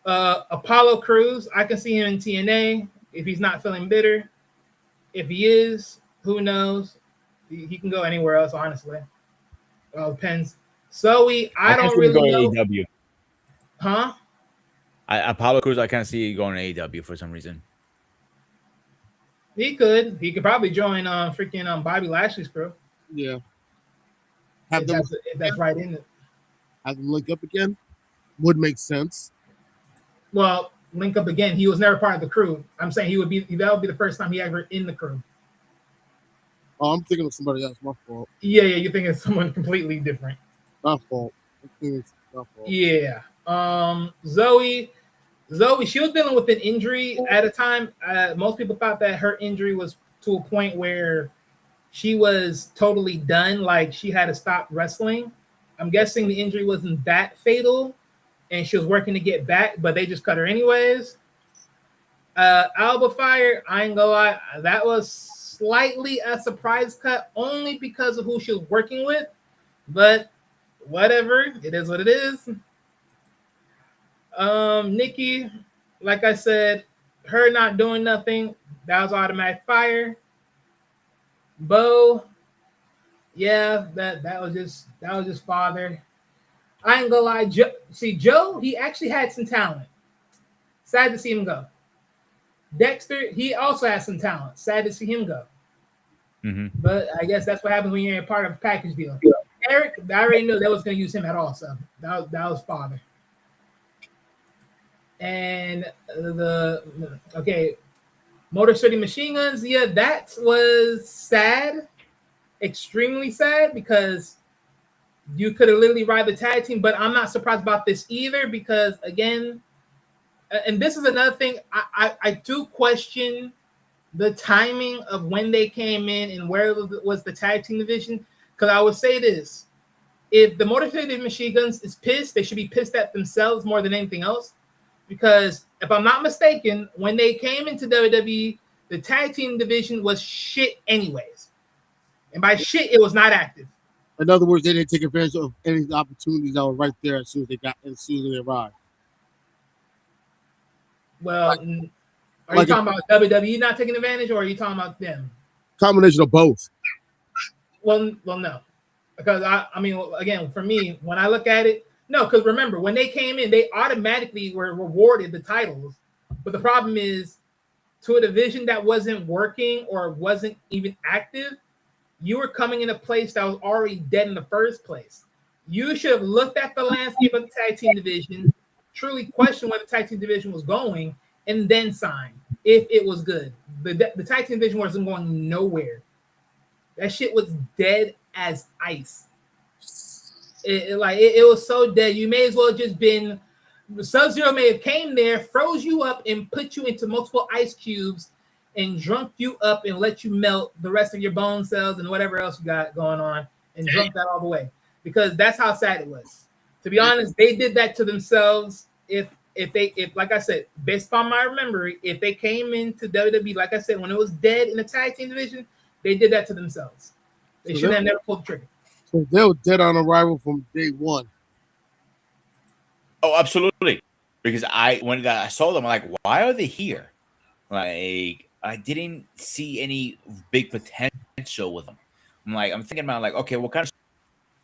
[SPEAKER 4] Apollo Crews, I can see him in TNA if he's not feeling bitter. If he is, who knows? He can go anywhere else, honestly. Well, depends. Zoe, I don't really know.
[SPEAKER 3] AEW.
[SPEAKER 4] Huh?
[SPEAKER 3] Apollo Crews, I kind of see you going to AEW for some reason.
[SPEAKER 4] He could. He could probably join freaking Bobby Lashley's crew.
[SPEAKER 5] Yeah.
[SPEAKER 4] If that's right in it.
[SPEAKER 5] Have them link up again would make sense.
[SPEAKER 4] Well, link up again. He was never part of the crew. I'm saying that would be the first time he ever in the crew.
[SPEAKER 5] Oh, I'm thinking of somebody else. My fault.
[SPEAKER 4] Yeah, you're thinking of someone completely different.
[SPEAKER 5] My fault.
[SPEAKER 4] Yeah. Zoe, she was dealing with an injury at a time. Most people thought that her injury was to a point where she was totally done, like she had to stop wrestling. I'm guessing the injury wasn't that fatal, and she was working to get back, but they just cut her anyways. Alba Fire, I ain't gonna lie, that was slightly a surprise cut only because of who she was working with, but whatever, it is what it is. Nikki, like I said, her not doing nothing, that was automatic fire. Bo, Yeah, that was just father. I ain't gonna lie, Joe, he actually had some talent. Sad to see him go. Dexter, he also has some talent. Sad to see him go.
[SPEAKER 3] Mm-hmm.
[SPEAKER 4] But I guess that's what happens when you're a part of a package deal. Eric, I already knew they was going to use him at all, so that was father. And Motor City Machine Guns, yeah, that was sad, extremely sad, because you could have literally ride the tag team. But I'm not surprised about this either, because again, and this is another thing, I do question the timing of when they came in and where was the tag team division. Because I would say this: if the Motor City Machine Guns is pissed, they should be pissed at themselves more than anything else. Because if I'm not mistaken, when they came into WWE, the tag team division was shit anyways. And by shit, it was not active.
[SPEAKER 5] In other words, they didn't take advantage of any opportunities that were right there as soon as they arrived.
[SPEAKER 4] Well, are you talking about WWE not taking advantage, or are you talking about them?
[SPEAKER 5] Combination of both.
[SPEAKER 4] Well, no. Because I mean, again, for me, when I look at it, no, because remember, when they came in, they automatically were rewarded the titles. But the problem is, to a division that wasn't working or wasn't even active, you were coming in a place that was already dead in the first place. You should have looked at the landscape of the tag team division, truly questioned where the tag team division was going, and then signed if it was good. The tag team division wasn't going nowhere. That shit was dead as ice. It was so dead. You may as well just been Sub-Zero may have came there, froze you up, and put you into multiple ice cubes and drunk you up and let you melt the rest of your bone cells and whatever else you got going on and drunk that all the way. Because that's how sad it was. To be honest, they did that to themselves. If like I said, based on my memory, if they came into WWE, like I said, when it was dead in the tag team division, they did that to themselves. They should have never pulled the trigger.
[SPEAKER 5] So they were dead on arrival from day one.
[SPEAKER 3] Oh, absolutely. Because when I saw them, I'm like, why are they here? Like, I didn't see any big potential with them. I'm thinking about like, okay, what kind of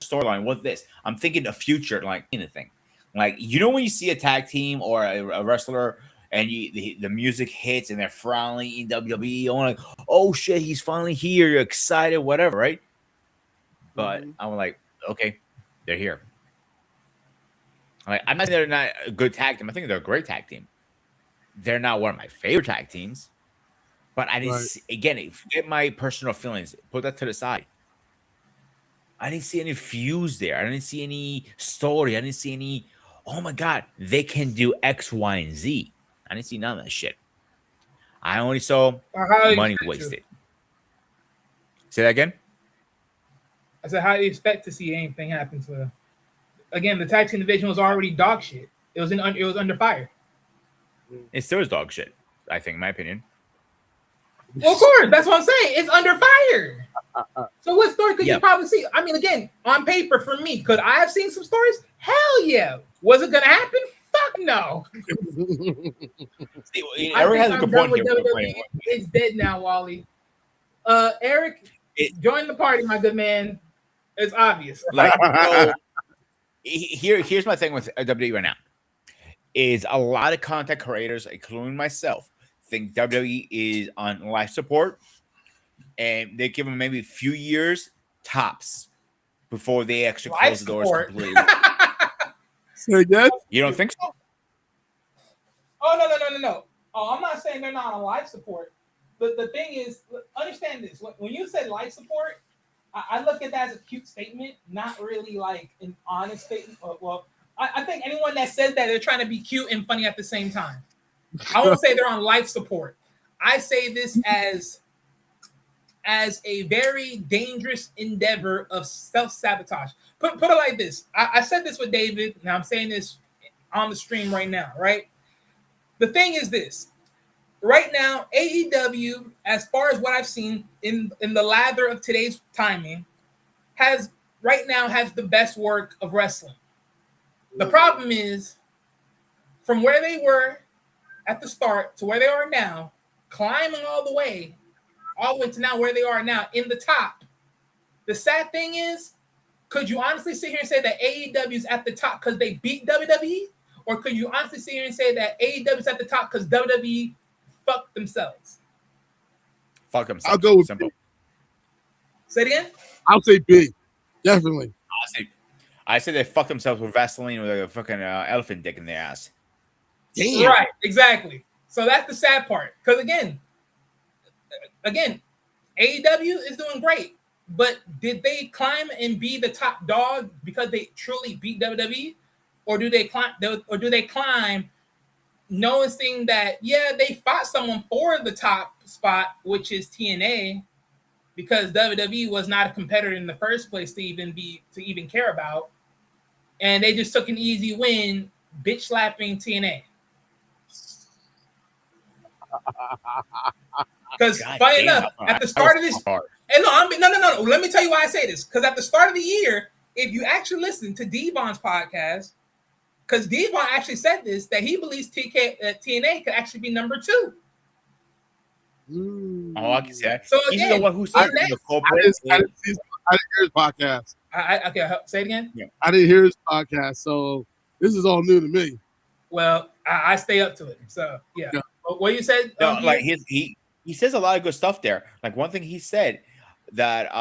[SPEAKER 3] storyline? What's this? I'm thinking the future, like anything. Like, you know, when you see a tag team or a wrestler and the music hits and they're finally in WWE, you're like, oh shit, he's finally here. You're excited, whatever, right? But I'm like, okay, they're here. I'm not saying they're not a good tag team. I think they're a great tag team. They're not one of my favorite tag teams. But I didn't see, again, forget my personal feelings. Put that to the side. I didn't see any fuse there. I didn't see any story. I didn't see any, oh my God, they can do X, Y, and Z. I didn't see none of that shit. I only saw money wasted. Say that again?
[SPEAKER 4] I said, how do you expect to see anything happen to them? Again, the tag team division was already dog shit. It was under fire.
[SPEAKER 3] It still is dog shit, I think, in my opinion.
[SPEAKER 4] Well, of course, that's what I'm saying. It's under fire. So what story could you probably see? I mean, again, on paper for me, could I have seen some stories? Hell yeah. Was it gonna happen? Fuck no.
[SPEAKER 3] See, Eric has a good point here.
[SPEAKER 4] It's dead now, Wally. Eric, join the party, my good man. It's obvious.
[SPEAKER 3] Like, so, here's my thing with WWE right now. Is a lot of content creators, including myself, think WWE is on life support, and they give them maybe a few years tops before they actually close the doors completely.
[SPEAKER 5] Say again?
[SPEAKER 3] You don't think so?
[SPEAKER 4] Oh, no. Oh, I'm not saying they're not on life support. The thing is, understand this. When you said life support, I look at that as a cute statement, not really like an honest statement. Well, I think anyone that says that, they're trying to be cute and funny at the same time. I won't say they're on life support. I say this as a very dangerous endeavor of self-sabotage. Put it like this. I said this with David. Now I'm saying this on the stream right now, right? The thing is this. Right now, AEW, as far as what I've seen in the lather of today's timing, has the best work of wrestling. The problem is, from where they were at the start to where they are now, climbing all the way to now where they are now in the top, the sad thing is, could you honestly sit here and say that AEW is at the top because they beat WWE? Or could you honestly sit here and say that AEW is at the top because WWE fucked themselves?
[SPEAKER 3] Fuck them.
[SPEAKER 5] I'll go with
[SPEAKER 3] simple.
[SPEAKER 5] B.
[SPEAKER 4] Say it again?
[SPEAKER 5] I'll say B. Definitely.
[SPEAKER 3] I said they fucked themselves with Vaseline with a fucking elephant dick in their ass.
[SPEAKER 5] Damn.
[SPEAKER 4] Right, exactly. So that's the sad part. Because again, AEW is doing great. But did they climb and be the top dog because they truly beat WWE? Or do they climb noticing that, yeah, they fought someone for the top spot, which is TNA, because WWE was not a competitor in the first place to even care about, and they just took an easy win, bitch slapping TNA. Because funny enough, at the start of this, and no. Let me tell you why I say this. Because at the start of the year, if you actually listen to Devon's podcast, because Devon actually said this, that he believes TNA could actually be number 2.
[SPEAKER 3] Oh, I can see that.
[SPEAKER 4] So
[SPEAKER 3] He's
[SPEAKER 4] again,
[SPEAKER 3] the one who said
[SPEAKER 5] I didn't hear his podcast.
[SPEAKER 4] Okay, say it again.
[SPEAKER 3] Yeah.
[SPEAKER 5] I didn't hear his podcast, so this is all new to me.
[SPEAKER 4] Well, I stay up to it. So yeah. What you said?
[SPEAKER 3] No, like he says a lot of good stuff there. Like one thing he said that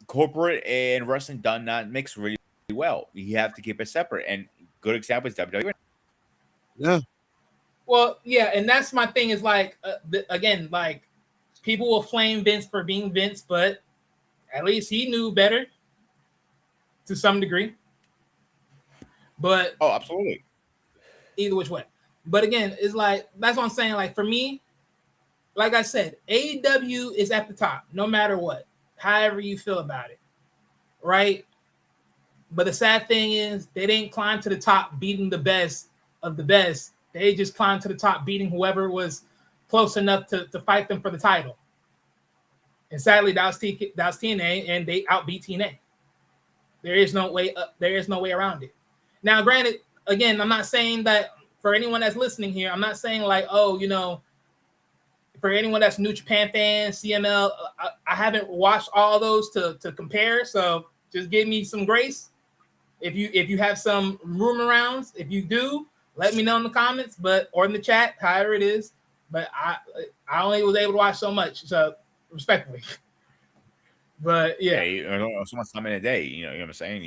[SPEAKER 3] corporate and wrestling done not mix really well. You have to keep it separate. And good example is WWE.
[SPEAKER 5] Yeah.
[SPEAKER 4] Well, yeah, and that's my thing. Is like again, like people will flame Vince for being Vince, but at least he knew better to some degree. But
[SPEAKER 3] oh, absolutely.
[SPEAKER 4] Either which way. But again, it's like that's what I'm saying. Like for me, like I said, AEW is at the top, no matter what, however you feel about it, right? But the sad thing is, they didn't climb to the top, beating the best of the best. They just climbed to the top, beating whoever was close enough to fight them for the title. And sadly, that was TNA, and they outbeat TNA. There is no way around it. Now, granted, again, I'm not saying that for anyone that's listening here, I'm not saying like, oh, for anyone that's New Japan fan, CML, I haven't watched all those to compare, so just give me some grace. If you have some rumor rounds, if you do, let me know in the comments, or in the chat, however it is. But I only was able to watch so much, so respectfully. But yeah,
[SPEAKER 3] you know, so much time in a day. You know what I'm saying?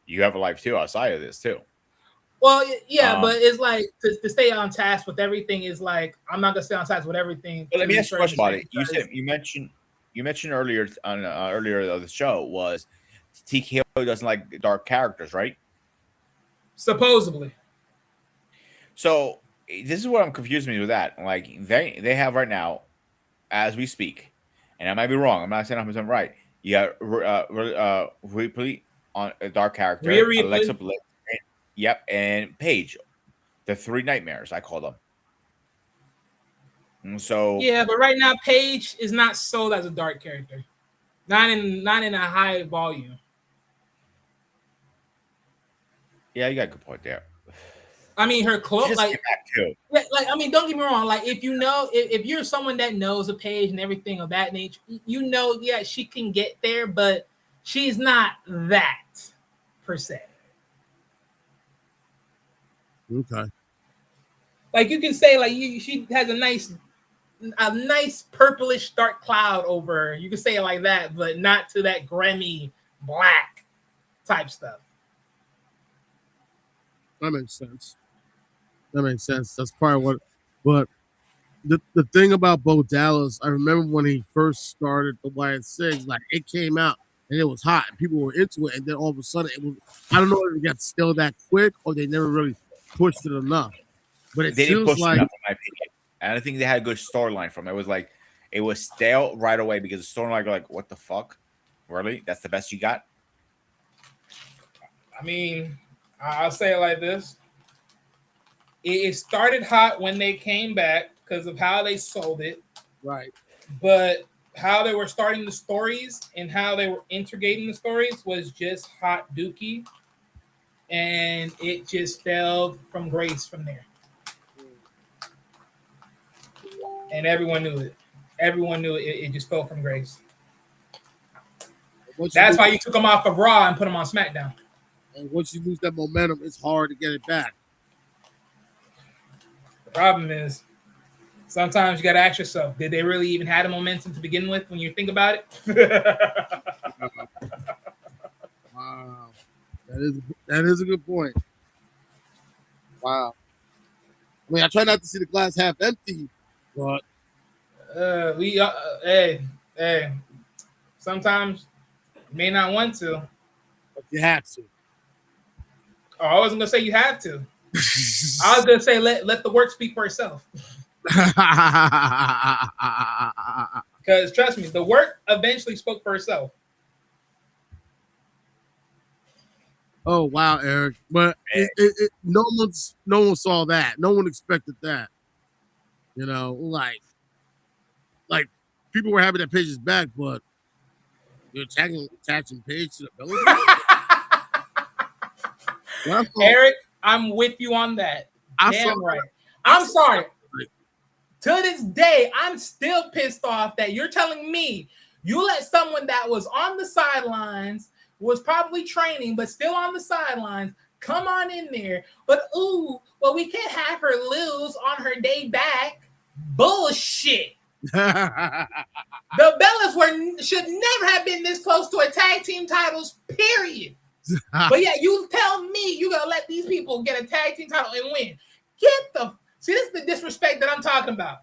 [SPEAKER 3] You have a life too outside of this too.
[SPEAKER 4] Well, yeah, but it's like to stay on task with everything is like I'm not gonna stay on task with everything.
[SPEAKER 3] But let me ask you a question about it. You mentioned earlier on earlier of the show was TKO doesn't like dark characters, right?
[SPEAKER 4] Supposedly.
[SPEAKER 3] So this is what I'm confused me with that. Like they have right now, as we speak, and I might be wrong. I'm not saying 100% right. You got Ripley on a dark character, Alexa Bliss. Yep, and Paige, the 3 nightmares, I call them. And so
[SPEAKER 4] yeah, but right now Paige is not sold as a dark character, not in a high volume.
[SPEAKER 3] Yeah, you got a good point there.
[SPEAKER 4] I mean, her clothes, like I mean, don't get me wrong. Like, if you're someone that knows a Paige and everything of that nature, yeah, she can get there, but she's not that per se.
[SPEAKER 5] Okay.
[SPEAKER 4] Like you can say, like she has a nice purplish dark cloud over her. You can say it like that, but not to that grimy black type stuff.
[SPEAKER 5] That makes sense. That's part of what. But the thing about Bo Dallas, I remember when he first started the YS6, like it came out and it was hot and people were into it, and then all of a sudden it was. I don't know if it got stale that quick or they never really pushed it enough. But it
[SPEAKER 3] didn't
[SPEAKER 5] feels
[SPEAKER 3] push
[SPEAKER 5] like,
[SPEAKER 3] enough, in my opinion. And I think they had a good storyline from it. It was like it was stale right away because the storyline like, what the fuck? Really? That's the best you got?
[SPEAKER 4] I mean, I'll say it like this. It started hot when they came back because of how they sold it.
[SPEAKER 5] right.
[SPEAKER 4] But how they were starting the stories and how they were integrating the stories was just hot dookie. And it just fell from grace from there. And everyone knew it. Everyone knew it. It just fell from grace. That's why you took him off of Raw and put him on SmackDown.
[SPEAKER 5] And once you lose that momentum, it's hard to get it back.
[SPEAKER 4] The problem is, sometimes you got to ask yourself, did they really even have the momentum to begin with when you think about it?
[SPEAKER 5] Wow. That is a good point. Wow. I mean, I try not to see the glass half empty, but
[SPEAKER 4] hey, sometimes you may not want to.
[SPEAKER 5] you have to.
[SPEAKER 4] Oh, I wasn't gonna say you have to. I was gonna say let the work speak for itself. Because trust me, the work eventually spoke for itself.
[SPEAKER 5] Oh wow, Eric! But no one saw that. No one expected that. You know, like people were happy that Paige is back, but you're attaching Paige to the belly.
[SPEAKER 4] Eric, I'm with you on that. Damn right. I'm sorry. To this day, I'm still pissed off that you're telling me you let someone that was on the sidelines, was probably training, but still on the sidelines, come on in there. But well, we can't have her lose on her day back. Bullshit. The Bellas should never have been this close to a tag team titles, period. But yeah, you tell me you're gonna let these people get a tag team title and win. See, this is the disrespect that I'm talking about.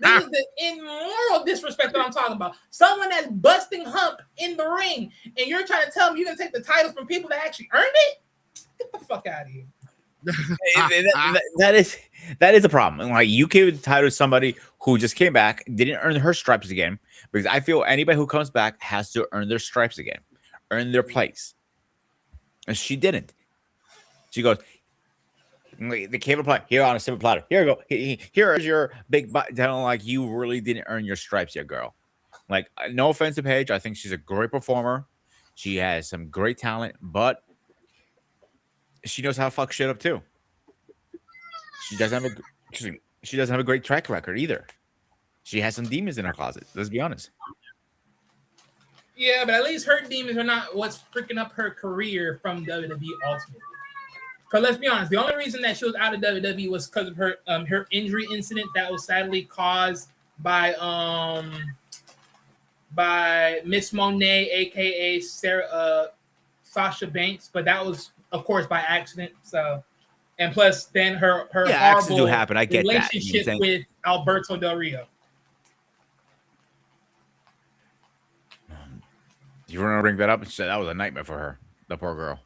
[SPEAKER 4] This is the immoral disrespect that I'm talking about. Someone that's busting hump in the ring, and you're trying to tell me you're gonna take the titles from people that actually earned it? Get the fuck out of here.
[SPEAKER 3] that is a problem. Like, you gave the title to somebody who just came back, didn't earn her stripes again, because I feel anybody who comes back has to earn their stripes again, earn their place. And she didn't. She goes, the cable play here on a silver platter. Here you go. Here is your big butt. Like, you really didn't earn your stripes yet, girl. Like, no offense to Paige. I think she's a great performer. She has some great talent, but she knows how to fuck shit up too. She doesn't have a great track record either. She has some demons in her closet. Let's be honest.
[SPEAKER 4] Yeah, but at least her demons are not what's freaking up her career from WWE Ultimate. Because let's be honest, the only reason that she was out of WWE was because of her injury incident that was sadly caused by Miss Monet, aka Sasha Banks, but that was, of course, by accident. So, and plus, then her
[SPEAKER 3] accidents do
[SPEAKER 4] horrible
[SPEAKER 3] happen. I get
[SPEAKER 4] relationship
[SPEAKER 3] that.
[SPEAKER 4] with Alberto Del Rio.
[SPEAKER 3] You want to bring that up? And say that was a nightmare for her, the poor girl.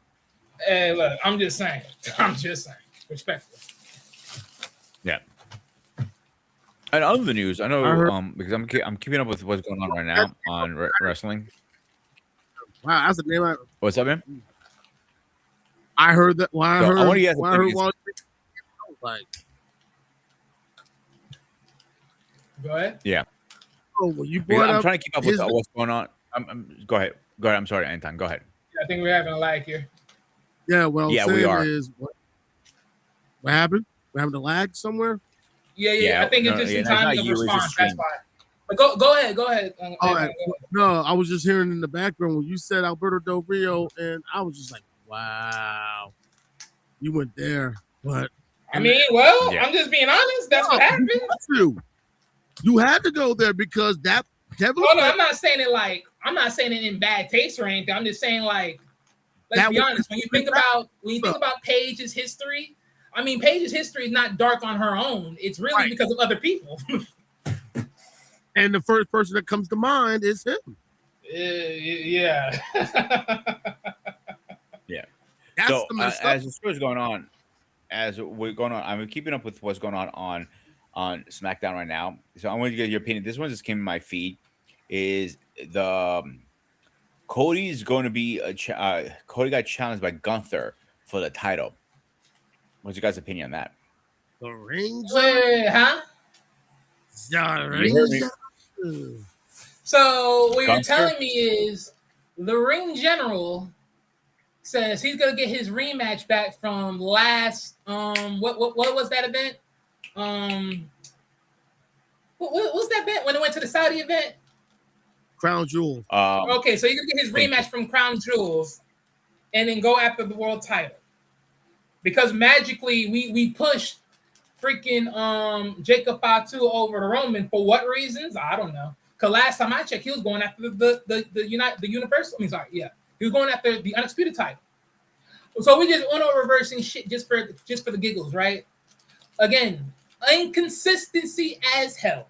[SPEAKER 4] Hey, look, I'm just saying. Respectfully.
[SPEAKER 3] Yeah. And other news, I know because I'm keeping up with what's going on right now on wrestling.
[SPEAKER 5] Wow, that's the name.
[SPEAKER 3] What's up, man?
[SPEAKER 5] I heard that. Well, I heard. Like,
[SPEAKER 4] go ahead.
[SPEAKER 3] Yeah.
[SPEAKER 5] Oh, well, you
[SPEAKER 3] Because
[SPEAKER 5] brought
[SPEAKER 3] I'm
[SPEAKER 5] up
[SPEAKER 3] trying to keep up with what's going on. Go ahead. I'm sorry, Anton. Go ahead.
[SPEAKER 4] I think we're having a lag here.
[SPEAKER 5] Yeah, well,
[SPEAKER 3] Yeah, we are.
[SPEAKER 5] What happened? We're having a lag somewhere?
[SPEAKER 4] Yeah. I think it's just in time of response. That's why. But go ahead.
[SPEAKER 5] All right. No, I was just hearing in the background when you said Alberto Del Rio, and I was just like, wow, you went there. But
[SPEAKER 4] I mean, well, I'm just being honest. That's what happened.
[SPEAKER 5] You had to go there because that.
[SPEAKER 4] Oh no, I'm not saying it in bad taste or anything. I'm just saying, like, let's be honest. When you think about Paige's history, I mean, Paige's history is not dark on her own. It's really because of other people.
[SPEAKER 5] And the first person that comes to mind is him.
[SPEAKER 4] Yeah.
[SPEAKER 3] Yeah.
[SPEAKER 5] That's
[SPEAKER 3] so
[SPEAKER 5] as
[SPEAKER 3] the show's going on, I'm keeping up with what's going on SmackDown right now. So I want to get your opinion. This one just came in my feed. Is the Cody's going to be Cody got challenged by Gunther for the title? What's your guys' opinion on that?
[SPEAKER 5] The ring,
[SPEAKER 4] huh? So what you're telling me is the ring general says he's gonna get his rematch back from last what was that event? What was that event when it went to the Saudi event?
[SPEAKER 5] Crown Jewel.
[SPEAKER 4] Okay, so you're gonna get his
[SPEAKER 3] Thank
[SPEAKER 4] rematch from Crown Jewels, and then go after the world title. Because magically we pushed freaking Jacob Fatu over to Roman for what reasons? I don't know. Cause last time I checked, he was going after the Universal. I mean, sorry, yeah, he was going after the Undisputed title. So we just went over reversing shit just for the giggles, right? Again, inconsistency as hell,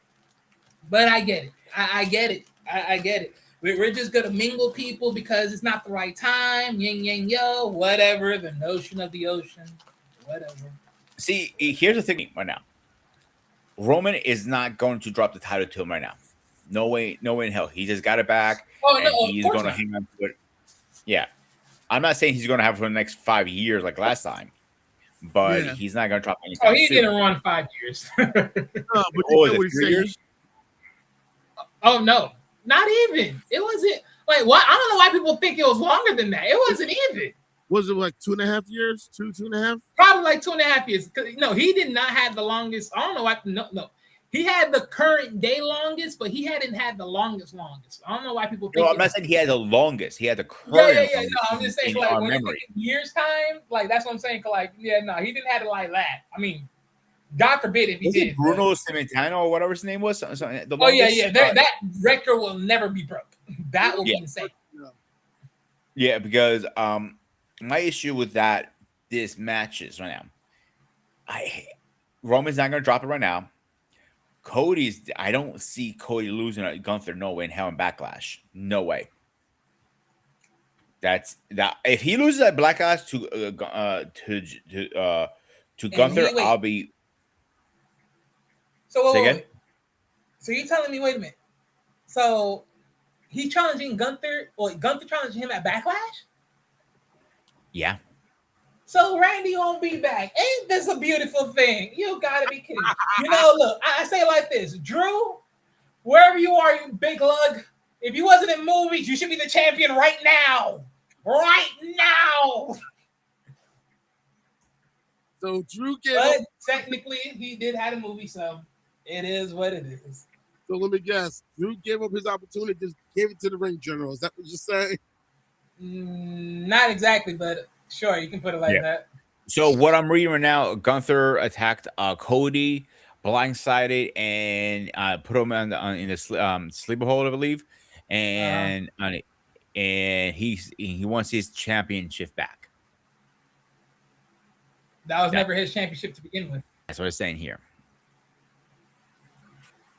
[SPEAKER 4] but I get it. I get it. I get it. We're just gonna mingle people because it's not the right time. Yin yang yo, whatever. The notion of the ocean, whatever.
[SPEAKER 3] See, here's the thing right now. Roman is not going to drop the title to him right now. No way in hell. He just got it back.
[SPEAKER 4] Oh
[SPEAKER 3] and
[SPEAKER 4] no,
[SPEAKER 3] he's going to hang on to it. Yeah. I'm not saying he's going to have it for the next 5 years like last time, but he's not going to drop anything.
[SPEAKER 4] Oh, he didn't run 5 years.
[SPEAKER 5] But
[SPEAKER 3] Oh, is it 3 years?
[SPEAKER 4] Oh no, not even. It wasn't like what? I don't know why people think it was longer than that. It wasn't even.
[SPEAKER 5] Was it like 2.5 years? 2.5?
[SPEAKER 4] Probably like 2.5 years. No, he did not have the longest. I don't know why. No. He had the current day longest, but he hadn't had the longest. I don't know why people think.
[SPEAKER 3] No, I'm not saying he had the longest. He had the current.
[SPEAKER 4] Yeah. No, I'm just saying, like, when you think years time, like, that's what I'm saying. Like, yeah, no, he didn't have it like that. I mean, God forbid if he did.
[SPEAKER 3] Bruno Sammartino or whatever his name was.
[SPEAKER 4] Yeah. That record will never be broke. That will be insane.
[SPEAKER 3] Yeah, because my issue with this match is right now, Roman's not going to drop it right now. I don't see Cody losing at Gunther. No way in hell in Backlash. No way. That's that. If he loses at Backlash to Gunther, I'll be.
[SPEAKER 4] So wait. So you're telling me? Wait a minute. So he's challenging Gunther, or Gunther challenging him at Backlash?
[SPEAKER 3] Yeah.
[SPEAKER 4] So Randy won't be back. Ain't this a beautiful thing? You gotta be kidding. You know, look, I say it like this. Drew, wherever you are, you big lug, if you wasn't in movies, you should be the champion right now. Right now.
[SPEAKER 5] So Drew
[SPEAKER 4] But technically, he did have a movie, so it is what it is.
[SPEAKER 5] So let me guess. Drew gave up his opportunity, just gave it to the ring general. Is that what you're saying?
[SPEAKER 4] Not exactly, but sure, you can put it like that.
[SPEAKER 3] So what I'm reading right now, Gunther attacked Cody, blindsided, and put him in the sleeper hold, I believe, and he wants his championship back.
[SPEAKER 4] That was never his championship to begin with.
[SPEAKER 3] That's what I'm saying here.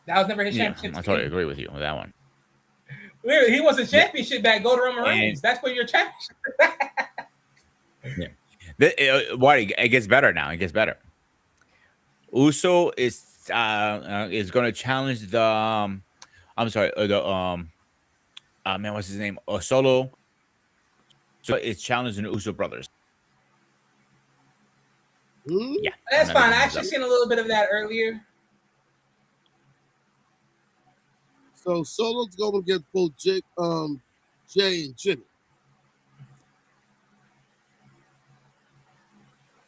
[SPEAKER 4] That was never his championship.
[SPEAKER 3] I totally agree with you with that one.
[SPEAKER 4] He wants a championship back. Go to Roman Reigns. That's where your championship.
[SPEAKER 3] What it gets better now. It gets better. Uso is going to challenge the. I'm sorry. Man, what's his name? Solo. So it's challenging the Uso brothers. Yeah,
[SPEAKER 4] that's fine. I actually seen a little bit of that earlier.
[SPEAKER 5] So Solo's going to get both Jay and Jimmy.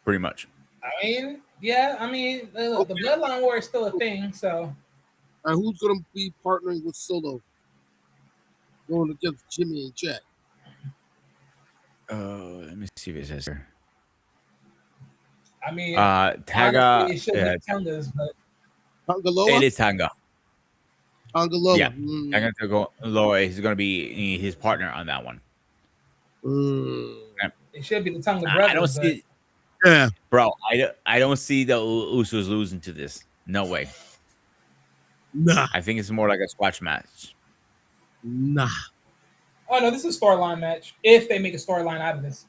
[SPEAKER 3] Pretty much.
[SPEAKER 4] I mean, the Bloodline War is still a thing. So,
[SPEAKER 5] and who's going to be partnering with Solo? Going against Jimmy and Jack.
[SPEAKER 3] Let me see if it says here.
[SPEAKER 4] I mean,
[SPEAKER 3] Tanga.
[SPEAKER 4] It should be Tanga's, but
[SPEAKER 5] Tangaloa?
[SPEAKER 3] It is Tanga.
[SPEAKER 5] Tangaloa.
[SPEAKER 3] Yeah, Tangaloa is going to be his partner on that one.
[SPEAKER 4] It should be the Tanga brothers.
[SPEAKER 3] I don't see.
[SPEAKER 5] Yeah,
[SPEAKER 3] bro. I don't see the Usos losing to this. No way.
[SPEAKER 5] Nah.
[SPEAKER 3] I think it's more like a squash match.
[SPEAKER 5] Nah.
[SPEAKER 4] Oh no, this is a storyline match. If they make a storyline out of this,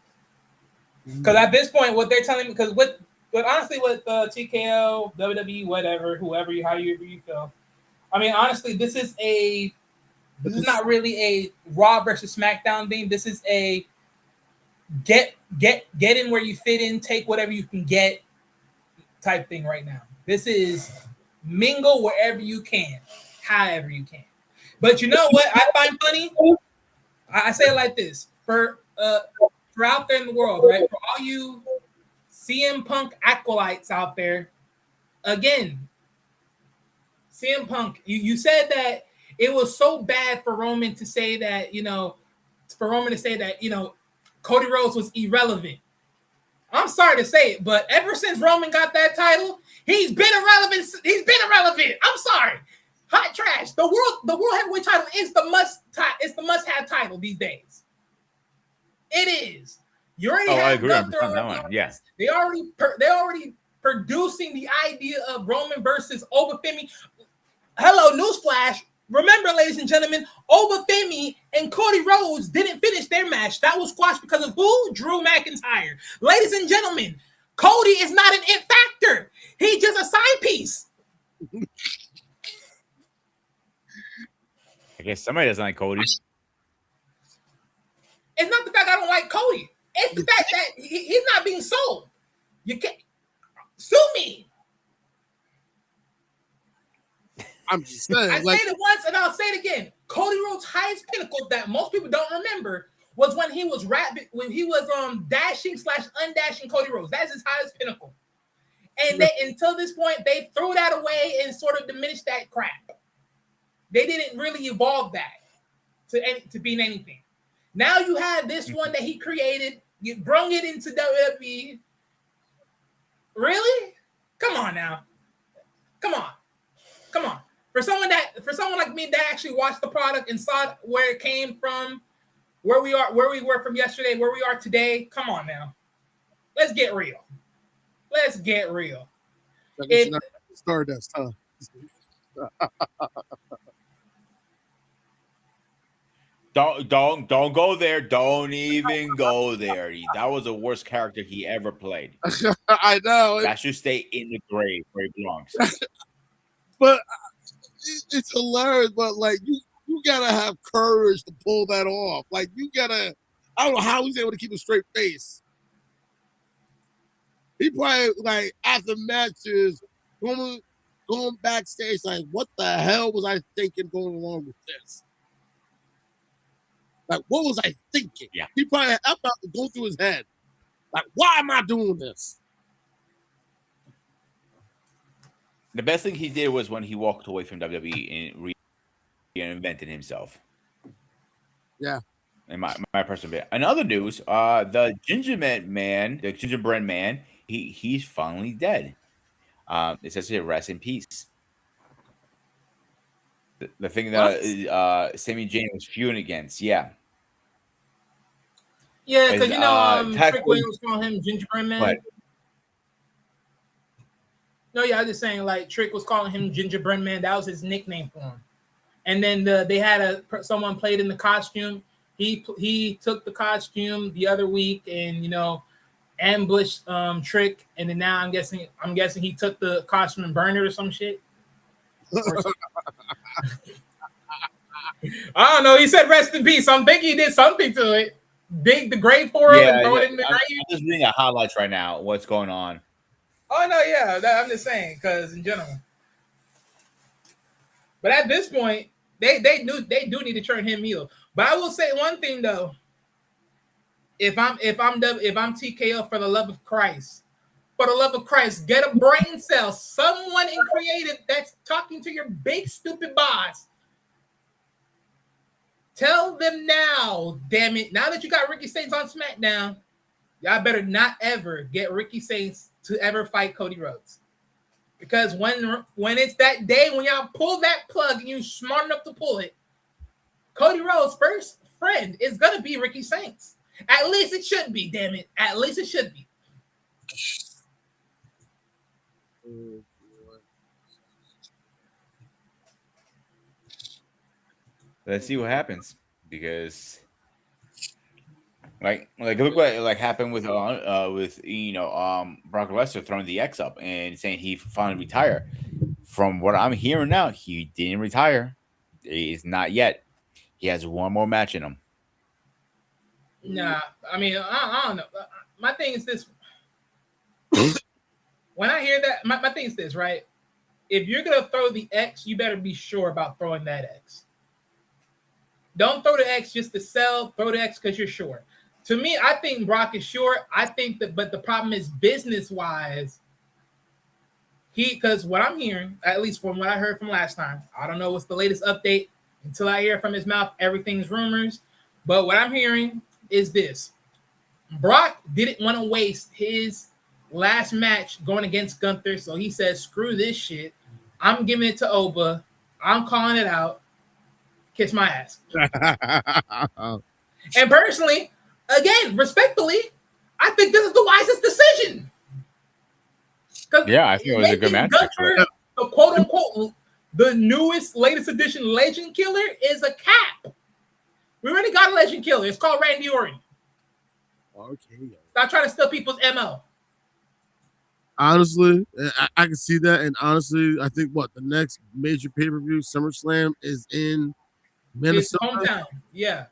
[SPEAKER 4] because at this point, what they're telling me, but honestly, with TKO, WWE, whatever, however however you feel, I mean, honestly, this is not really a Raw versus SmackDown thing. This is a get in where you fit in, take whatever you can get type thing right now. This is mingle wherever you can, however you can. But you know what I find funny? I say it like this. For out there in the world, right? For all you CM Punk acolytes out there, again, CM Punk, you said that it was so bad for Roman to say that, Cody Rhodes was irrelevant. I'm sorry to say it, but ever since Roman got that title, he's been irrelevant. I'm sorry. Hot trash. The world heavyweight title is the must-have title these days. It is. You already have
[SPEAKER 3] I agree
[SPEAKER 4] Gunther
[SPEAKER 3] on that one. Yeah.
[SPEAKER 4] They already producing the idea of Roman versus Obafemi. Hello, newsflash. Remember, ladies and gentlemen, Obafemi and Cody Rhodes didn't finish their match. That was squashed because of who? Drew McIntyre. Ladies and gentlemen, Cody is not an it factor. He's just a side piece.
[SPEAKER 3] I guess somebody doesn't like Cody.
[SPEAKER 4] It's not the fact I don't like Cody. It's the fact that he's not being sold. You can't sue me.
[SPEAKER 5] I'm just saying.
[SPEAKER 4] I said it once and I'll say it again. Cody Rhodes' highest pinnacle that most people don't remember was when he was dashing / undashing Cody Rhodes. That's his highest pinnacle. And until this point, they threw that away and sort of diminished that crap. They didn't really evolve that to being anything. Now you have this one that he created. You brung it into WWE. Really? Come on now. Come on. For someone like me that actually watched the product and saw where it came from, where we were from yesterday, where we are today. Come on now. Let's get real.
[SPEAKER 5] Stardust, huh?
[SPEAKER 3] Don't go there. Don't even go there. That was the worst character he ever played.
[SPEAKER 5] I know.
[SPEAKER 3] That should stay in the grave where he belongs.
[SPEAKER 5] But it's hilarious. But like you gotta have courage to pull that off. Like I don't know how he's able to keep a straight face. He probably like after matches going backstage like, what the hell was I thinking going along with this? Like, what was I thinking?
[SPEAKER 3] Yeah.
[SPEAKER 5] He probably about to go through his head. Like, why am I doing this?
[SPEAKER 3] The best thing he did was when he walked away from WWE and reinvented himself.
[SPEAKER 5] Yeah.
[SPEAKER 3] In my personal opinion. In other news, the gingerbread man, he's finally dead. It says here, rest in peace. The thing that Sami Zayn was feuding against, yeah.
[SPEAKER 4] Yeah, because Trick Williams called him Gingerbread Man.
[SPEAKER 3] What?
[SPEAKER 4] No, yeah, I was just saying, like, Trick was calling him Gingerbread Man. That was his nickname for him. And then they had someone played in the costume. He took the costume the other week and ambushed Trick. And then now I'm guessing he took the costume and burned it or some shit. I don't know. He said rest in peace. I'm thinking he did something to it. Dig the grave for him and throw it in the grave.
[SPEAKER 3] I'm just reading the highlights right now. What's going on?
[SPEAKER 4] Oh no, yeah. I'm just saying because in general. But at this point, they do need to turn him heel. But I will say one thing though. If I'm TKO for the love of Christ, get a brain cell. Someone in creative that's talking to your big stupid boss. Tell them now, damn it. Now that you got Ricky Saints on SmackDown, y'all better not ever get Ricky Saints to ever fight Cody Rhodes. Because when it's that day when y'all pull that plug and you're smart enough to pull it, Cody Rhodes' first friend is going to be Ricky Saints. At least it should be, damn it. At least it should be.
[SPEAKER 3] Let's see what happens, because look what happened with Brock Lesnar throwing the X up and saying he finally retired. From what I'm hearing now, he didn't retire. He's not yet. He has one more match in him.
[SPEAKER 4] Nah, I mean, I don't know. My thing is this. When I hear that, my thing is this, right? If you're gonna throw the X, you better be sure about throwing that X. Don't throw the X just to sell. Throw the X because you're sure. To me, I think Brock is sure. I think that, but the problem is business-wise. Because what I'm hearing, at least from what I heard from last time, I don't know what's the latest update. Until I hear from his mouth, everything's rumors. But what I'm hearing is this: Brock didn't want to waste his last match going against Gunther, so he says, "Screw this shit. I'm giving it to Oba. I'm calling it out. Kiss my ass." And personally, again, respectfully, I think this is the wisest decision.
[SPEAKER 3] Yeah, I think it was a good match.
[SPEAKER 4] Gunther, the quote unquote, the newest, latest edition Legend Killer is a cap. We already got a Legend Killer. It's called Randy Orton.
[SPEAKER 5] Okay.
[SPEAKER 4] Stop trying to steal people's MO.
[SPEAKER 5] Honestly, I can see that. And honestly, I think the next major pay-per-view, SummerSlam, is in Minnesota.
[SPEAKER 4] His hometown. Yeah.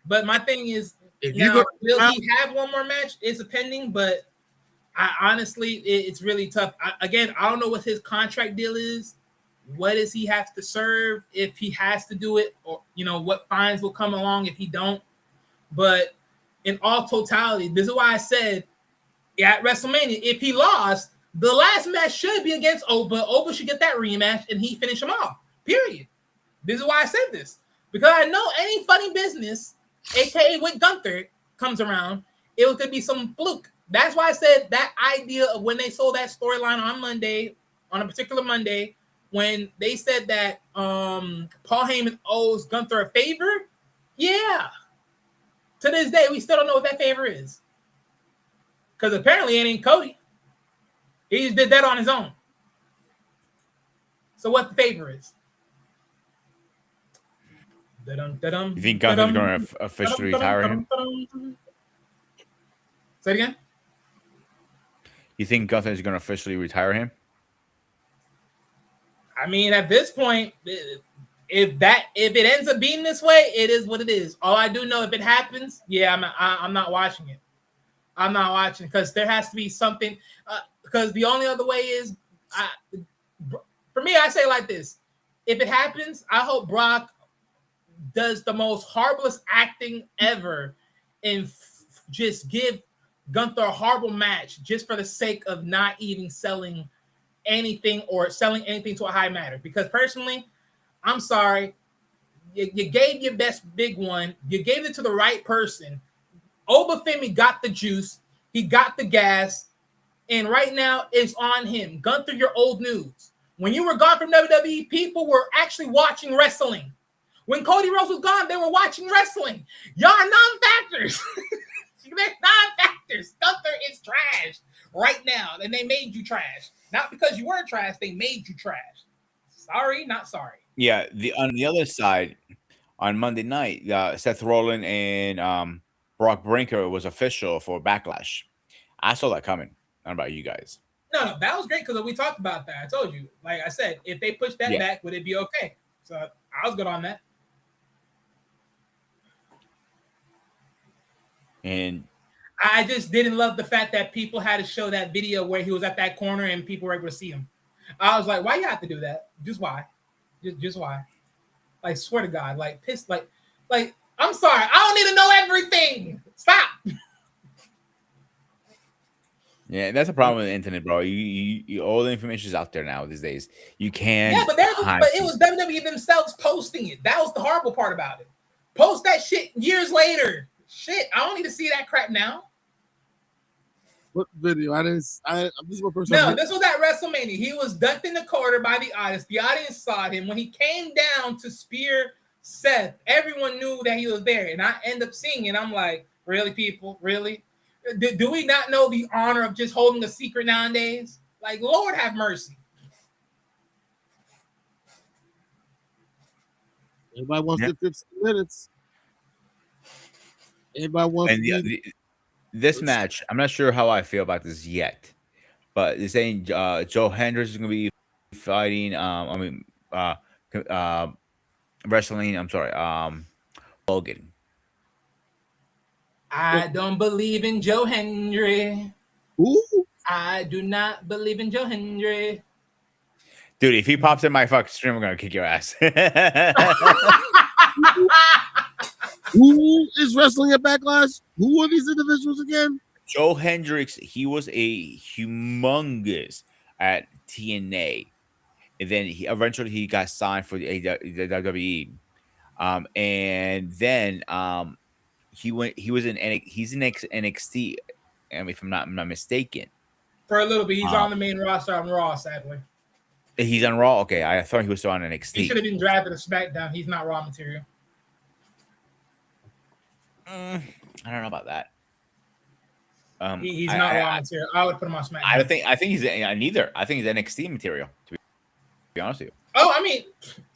[SPEAKER 4] But my thing is,
[SPEAKER 5] If
[SPEAKER 4] now,
[SPEAKER 5] you
[SPEAKER 4] will he have one more match? It's a pending, but I honestly, it's really tough. I don't know what his contract deal is. What does he have to serve if he has to do it? Or, what fines will come along if he don't? But in all totality, this is why I said at WrestleMania, if he lost, the last match should be against Oba. Oba should get that rematch and he finish him off. Period. This is why I said this. Because I know any funny business, aka with Gunther, comes around, it was gonna be some fluke. That's why I said that idea of when they sold that storyline on Monday, on a particular Monday, when they said that Paul Heyman owes Gunther a favor. Yeah. To this day, we still don't know what that favor is. Because apparently it ain't Cody. He just did that on his own. So what the favor is?
[SPEAKER 3] You think Gunther's going to officially retire him?
[SPEAKER 4] Say it again?
[SPEAKER 3] You think Gunther's going to officially retire him?
[SPEAKER 4] I mean, at this point, if it ends up being this way, it is what it is. All I do know, if it happens, yeah, I'm not watching it. I'm not watching because there has to be something. Because the only other way is, for me, I say like this: if it happens, I hope Brock does the most horriblest acting ever and just give Gunther a horrible match just for the sake of not even selling anything or selling anything to a high matter. Because personally, I'm sorry, you gave your best big one, you gave it to the right person. Obafemi got the juice, he got the gas, and right now it's on him. Gunther, you're old news. When you were gone from WWE, people were actually watching wrestling. When Cody Rhodes was gone, they were watching wrestling. Y'all are non-factors. They're non-factors. Gunther is trash right now, and they made you trash. Not because you were trash, they made you trash. Sorry, not sorry.
[SPEAKER 3] Yeah, on the other side, on Monday night, Seth Rollins and Brock Breaker was official for Backlash. I saw that coming. I don't know about you guys.
[SPEAKER 4] No, that was great because we talked about that. I told you, like I said, if they push that back, would it be okay? So I was good on that.
[SPEAKER 3] And
[SPEAKER 4] I just didn't love the fact that people had to show that video where he was at that corner and people were able to see him. I was like, why you have to do that? Just why? Just why? Like, swear to God, like pissed, like I'm sorry, I don't need to know everything. Stop.
[SPEAKER 3] yeah, that's a problem with the internet, bro. You all the information is out there now these days. You can't.
[SPEAKER 4] Yeah, but it was WWE themselves posting it. That was the horrible part about it. Post that shit years later. Shit, I don't need to see that crap now.
[SPEAKER 5] What video? This is my first
[SPEAKER 4] time. No, this was at WrestleMania. He was ducked in the corner by the audience. The audience saw him. When he came down to spear Seth, everyone knew that he was there. And I end up seeing it. I'm like, really, people? Really? Do we not know the honor of just holding a secret nowadays? Like, Lord have mercy.
[SPEAKER 5] Everybody wants the 15 minutes. Everybody wants
[SPEAKER 3] this match. I'm not sure how I feel about this yet, but they're saying Joe Hendricks is going to be fighting. Wrestling. I'm sorry. Logan.
[SPEAKER 4] I don't believe in Joe Hendry.
[SPEAKER 5] Ooh.
[SPEAKER 4] I do not believe in Joe Hendry.
[SPEAKER 3] Dude, if he pops in my fucking stream, I'm gonna kick your ass.
[SPEAKER 5] Who is wrestling at Backlash? Who are these individuals again?
[SPEAKER 3] Joe Hendricks, he was a humongous at TNA. and then he eventually got signed for the WWE. And then he went. He was in. He's in NXT. I mean, if I'm not mistaken,
[SPEAKER 4] For a little bit, he's
[SPEAKER 3] um,
[SPEAKER 4] on the main roster on Raw. Sadly,
[SPEAKER 3] he's on Raw. Okay, I thought he was still on
[SPEAKER 4] he
[SPEAKER 3] NXT.
[SPEAKER 4] should have been drafted to SmackDown. He's not Raw material.
[SPEAKER 3] I don't know about that.
[SPEAKER 4] He's not Raw material. I would put him on SmackDown.
[SPEAKER 3] I don't think. I think he's neither. I think he's NXT material. To be honest with you.
[SPEAKER 4] Oh, I mean,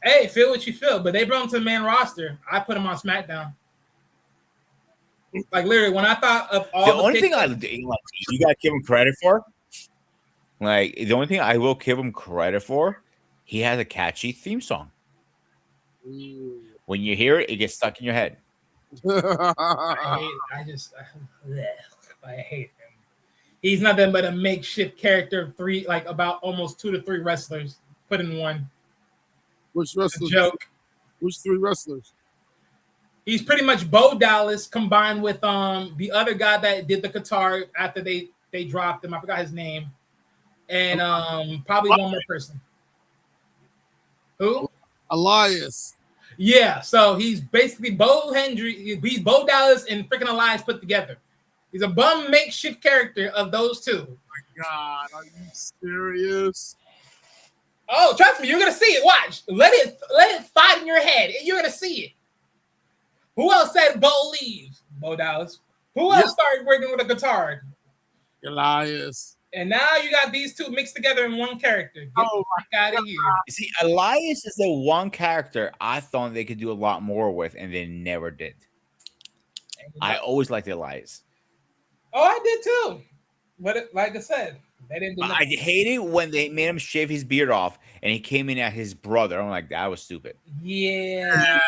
[SPEAKER 4] hey, feel what you feel, but they brought him to the main roster. I put him on SmackDown. Like literally, when I thought of all
[SPEAKER 3] The only thing you gotta give him credit for, like the only thing I will give him credit for, he has a catchy theme song. When you hear it, it gets stuck in your head.
[SPEAKER 4] I hate him. He's nothing but a makeshift character of three, like about almost 2 to 3 wrestlers put in one.
[SPEAKER 5] Which
[SPEAKER 4] A
[SPEAKER 5] wrestlers?
[SPEAKER 4] joke.
[SPEAKER 5] Which 3 wrestlers?
[SPEAKER 4] He's pretty much Bo Dallas combined with the other guy that did the guitar after they dropped him. I forgot his name. And probably one more person. Who?
[SPEAKER 5] Elias.
[SPEAKER 4] Yeah, so he's basically he's Bo Dallas and freaking Elias put together. He's a bum makeshift character of those two.
[SPEAKER 5] God, are you serious?
[SPEAKER 4] Oh, trust me, you're gonna see it. Watch. Let it fight in your head. You're gonna see it. Who else said Bo leaves? Bo Dallas. Who else started working with a guitar?
[SPEAKER 5] Elias.
[SPEAKER 4] And now you got these two mixed together in one character. Get the fuck out of here.
[SPEAKER 3] You see, Elias is the one character I thought they could do a lot more with, and they never did. I always liked Elias.
[SPEAKER 4] Oh, I did too. But like I said, they didn't do
[SPEAKER 3] I
[SPEAKER 4] nothing.
[SPEAKER 3] hated when they made him shave his beard off, and he came in at his brother. I'm like, that was stupid.
[SPEAKER 4] Yeah,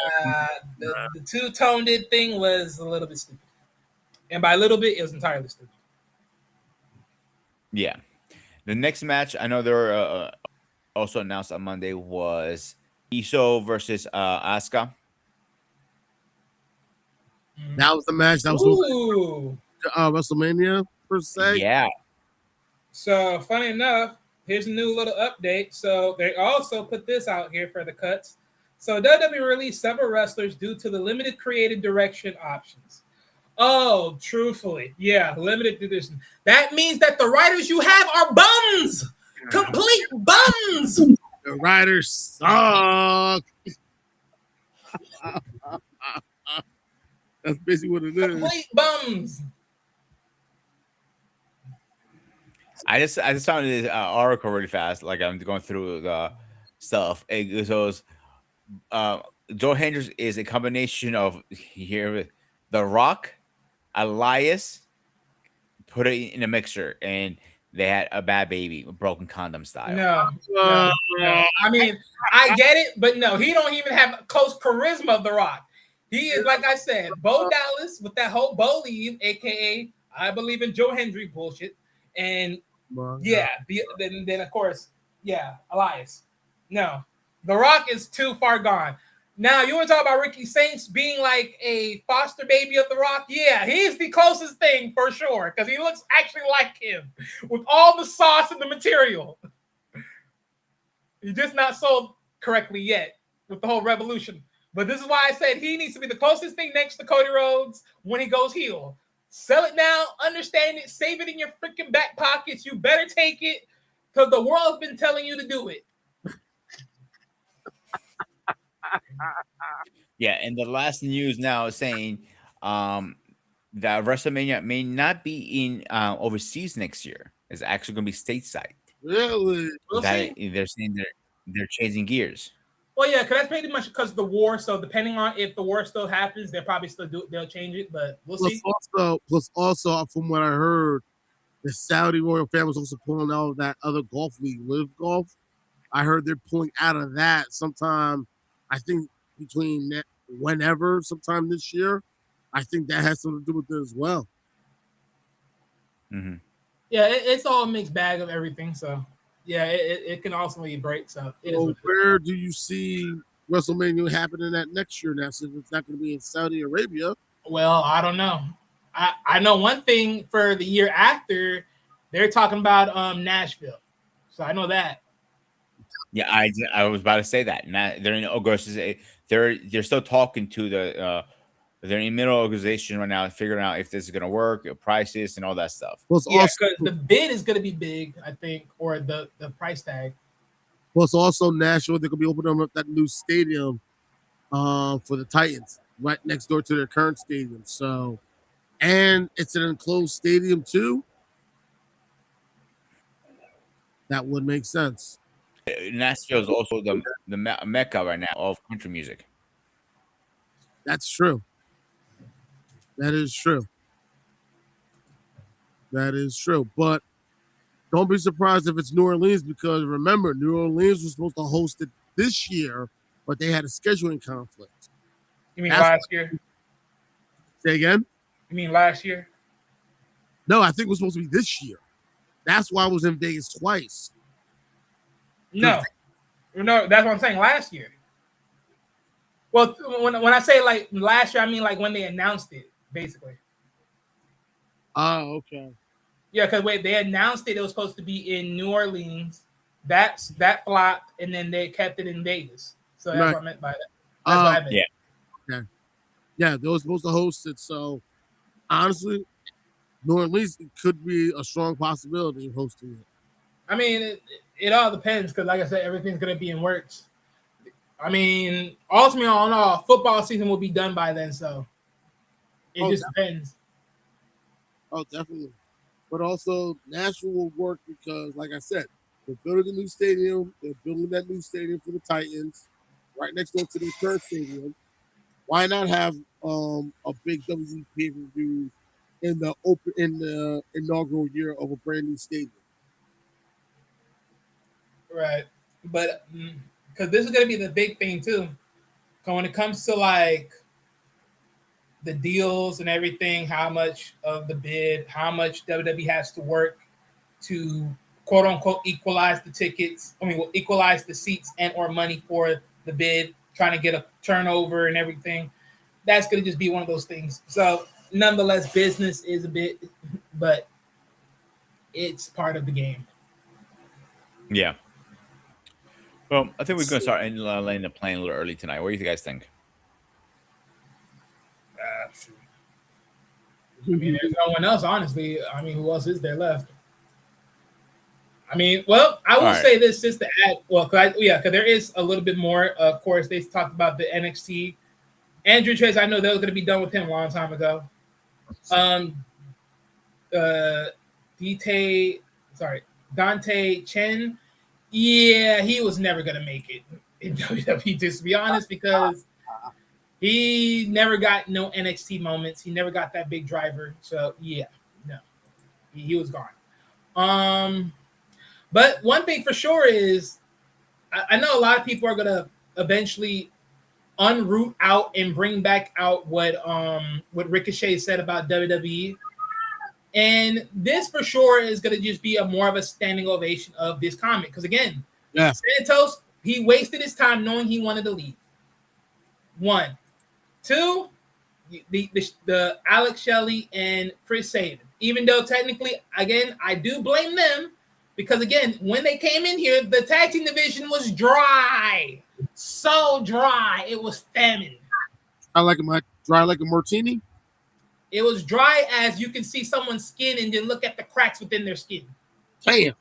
[SPEAKER 4] the two-toned thing was a little bit stupid. And by a little bit, it was entirely stupid.
[SPEAKER 3] Yeah. The next match, I know they were also announced on Monday, was Iso versus Asuka.
[SPEAKER 5] That was the match. That was
[SPEAKER 4] Ooh.
[SPEAKER 5] WrestleMania per se.
[SPEAKER 3] Yeah.
[SPEAKER 4] So, funny enough, here's a new little update. So, they also put this out here for the cuts. So, WWE released several wrestlers due to the limited creative direction options. Oh, truthfully, yeah, limited edition. That means that the writers you have are bums, complete bums.
[SPEAKER 5] The writers suck. That's basically what it is.
[SPEAKER 4] Complete bums.
[SPEAKER 3] I just found this article really fast. Like I'm going through the stuff. It goes, Joe Hendricks is a combination of here The Rock, Elias, put it in a mixer, and they had a bad baby, broken condom style.
[SPEAKER 4] No. I mean, I get it, but no, he don't even have close charisma of The Rock. He is, like I said, Bo Dallas with that whole Bo leave, aka I believe in Joe Hendry bullshit, and then of course, Elias. No, The Rock is too far gone. Now, you want to talk about Ricky Saints being like a foster baby of The Rock? Yeah, he's the closest thing for sure, because he looks actually like him with all the sauce and the material. He's just not sold correctly yet with the whole revolution. But this is why I said he needs to be the closest thing next to Cody Rhodes when he goes heel. Sell it now, understand it, save it in your freaking back pockets. You better take it because the world's been telling you to do it.
[SPEAKER 3] Yeah, and the last news now is saying that WrestleMania may not be in overseas next year. It's actually going to be stateside.
[SPEAKER 5] Really?
[SPEAKER 3] They're saying they're changing gears.
[SPEAKER 4] Well, yeah, because that's pretty much because of the war. So depending on if the war still happens, they'll probably still they'll change it, but we'll see.
[SPEAKER 5] Plus also, from what I heard, the Saudi royal family is also pulling out of that other golf league, Live Golf. I heard they're pulling out of that sometime, I think between whenever, sometime this year. I think that has something to do with it as well.
[SPEAKER 3] Mm-hmm.
[SPEAKER 4] Yeah, it's all a mixed bag of everything. So, yeah, it can ultimately break. So,
[SPEAKER 5] where do you see WrestleMania happening that next year now, since it's not going to be in Saudi Arabia?
[SPEAKER 4] Well, I don't know. I know one thing for the year after, they're talking about Nashville. So I know that.
[SPEAKER 3] Yeah, I was about to say that. And they're in they're still talking to they're in the middle of organization right now, figuring out if this is gonna work, prices, and all that stuff.
[SPEAKER 5] Well, it's
[SPEAKER 4] Yeah,
[SPEAKER 5] also
[SPEAKER 4] because the bid is going to be big, I think, or the price tag.
[SPEAKER 5] well, it's also Nashville. They're gonna be opening up that new stadium for the Titans right next door to their current stadium. So, and it's an enclosed stadium too. That would make sense.
[SPEAKER 3] Nashville is also the mecca right now of country music.
[SPEAKER 5] That's true. That is true. That is true. But don't be surprised if it's New Orleans because remember, New Orleans was supposed to host it this year, but they had a scheduling conflict.
[SPEAKER 4] You mean
[SPEAKER 5] That's-
[SPEAKER 4] last year?
[SPEAKER 5] Say again?
[SPEAKER 4] You mean last year?
[SPEAKER 5] No, I think it was supposed to be this year. That's why I was in Vegas twice.
[SPEAKER 4] No, no, that's what I'm saying. Last year. Well, when I say like last year, I mean like when they announced it, basically.
[SPEAKER 5] Oh, okay.
[SPEAKER 4] Yeah, because wait, they announced it was supposed to be in New Orleans. That flopped, and then they kept it in Vegas. So that's
[SPEAKER 5] Right.
[SPEAKER 4] what I meant by that. That's what I meant.
[SPEAKER 3] Yeah.
[SPEAKER 5] Yeah, they were supposed to host it. So honestly, New Orleans could be a strong possibility of hosting it.
[SPEAKER 4] I mean, it all depends because, like I said, everything's gonna be in works. I mean, ultimately, all in all, football season will be done by then, so it just depends.
[SPEAKER 5] Oh, definitely. But also, Nashville will work because, like I said, they're building a new stadium. They're building that new stadium for the Titans, right next door to the current stadium. Why not have a big WWE pay-per-view in the inaugural year of a brand new stadium?
[SPEAKER 4] Right, but because this is gonna be the big thing too. 'Cause when it comes to like the deals and everything, how much of the bid, how much WWE has to work to quote unquote equalize the tickets. I mean, equalize the seats and or money for the bid, trying to get a turnover and everything. That's going to just be one of those things. So, nonetheless, business is a bit, but it's part of the game.
[SPEAKER 3] Yeah. Well, I think we're gonna start laying the plane a little early tonight. What do you guys think?
[SPEAKER 4] I mean, there's no one else, honestly. I mean, who else is there left? I mean, well, I will say this just to add. Well, because there is a little bit more. Of course, they talked about the NXT. Andrew Chase, I know they were going to be done with him a long time ago. Dante Chen, yeah, he was never going to make it in WWE, just to be honest, because he never got no NXT moments. He never got that big driver. So, yeah, no, he was gone. But one thing for sure is I know a lot of people are going to eventually unroot out and bring back out what Ricochet said about WWE. And this for sure is going to just be more of a standing ovation of this comment. Because again, Santos, he wasted his time knowing he wanted to leave. 1. 2, the Alex Shelley and Chris Sabin. Even though technically, again, I do blame them because again, when they came in here, the tag team division was dry. So dry. It was famine.
[SPEAKER 5] Dry like a martini?
[SPEAKER 4] It was dry as you can see someone's skin and then look at the cracks within their skin.
[SPEAKER 5] Damn.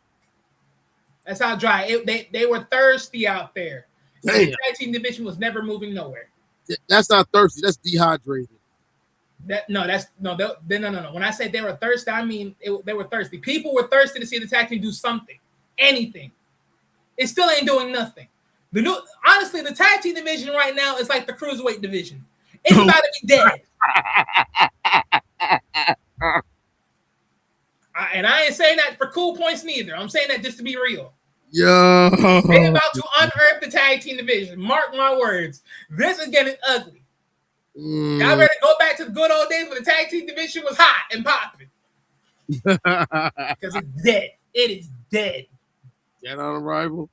[SPEAKER 4] That's how dry. They were thirsty out there. So
[SPEAKER 5] Damn.
[SPEAKER 4] the tag team division was never moving nowhere.
[SPEAKER 5] That's not thirsty. That's dehydrated.
[SPEAKER 4] No. When I say they were thirsty, I mean they were thirsty. People were thirsty to see the tag team do something, anything. It still ain't doing nothing. Honestly, the tag team division right now is like the cruiserweight division. It's about to be dead. And I ain't saying that for cool points neither. I'm saying that just to be real.
[SPEAKER 5] Yo.
[SPEAKER 4] They're about to unearth the tag team division. Mark my words. This is getting ugly. Y'all better go back to the good old days when the tag team division was hot and popping. Because it's dead. It is dead.
[SPEAKER 5] Dead on arrival.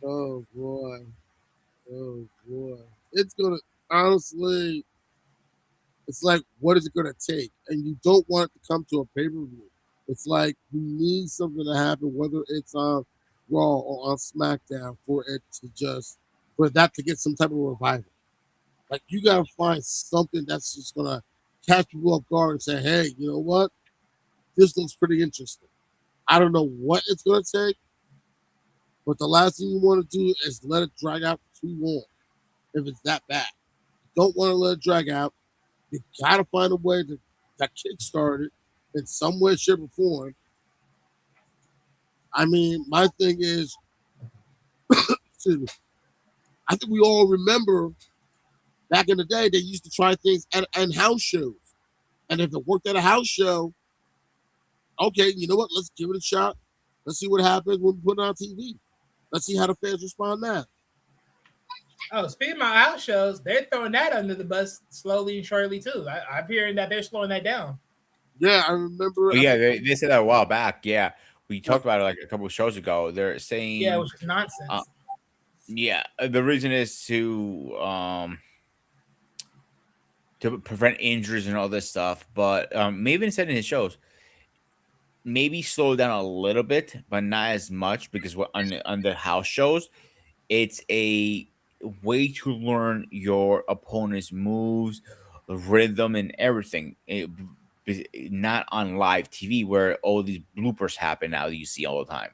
[SPEAKER 5] Oh boy. It's gonna honestly, it's like, what is it gonna take? And you don't want it to come to a pay-per-view. It's like we need something to happen, whether it's on Raw or on SmackDown, for it to just for that to get some type of revival. Like you gotta find something that's just gonna catch people off guard and say, "Hey, you know what? This looks pretty interesting." I don't know what it's gonna take, but the last thing you want to do is let it drag out for too long. If it's that bad, you don't want to let it drag out. You gotta find a way to kickstart it in some way, shape, or form. I mean, my thing is, excuse me, I think we all remember back in the day they used to try things at house shows. And if it worked at a house show, okay, you know what? Let's give it a shot. Let's see what happens when we put it on TV. Let's see how the fans respond now.
[SPEAKER 4] Oh, speaking about house shows, they're throwing that under the bus slowly and surely too. I'm hearing that they're slowing that down.
[SPEAKER 5] Yeah, I remember.
[SPEAKER 3] But yeah, they said that a while back. Yeah, we talked about it like a couple of shows ago. They're saying,
[SPEAKER 4] Yeah, which is nonsense.
[SPEAKER 3] yeah, the reason is to prevent injuries and all this stuff. But Maven said in his shows, maybe slow down a little bit, but not as much because what on the house shows, it's a way to learn your opponent's moves, rhythm, and everything. Not on live TV where all these bloopers happen now that you see all the time.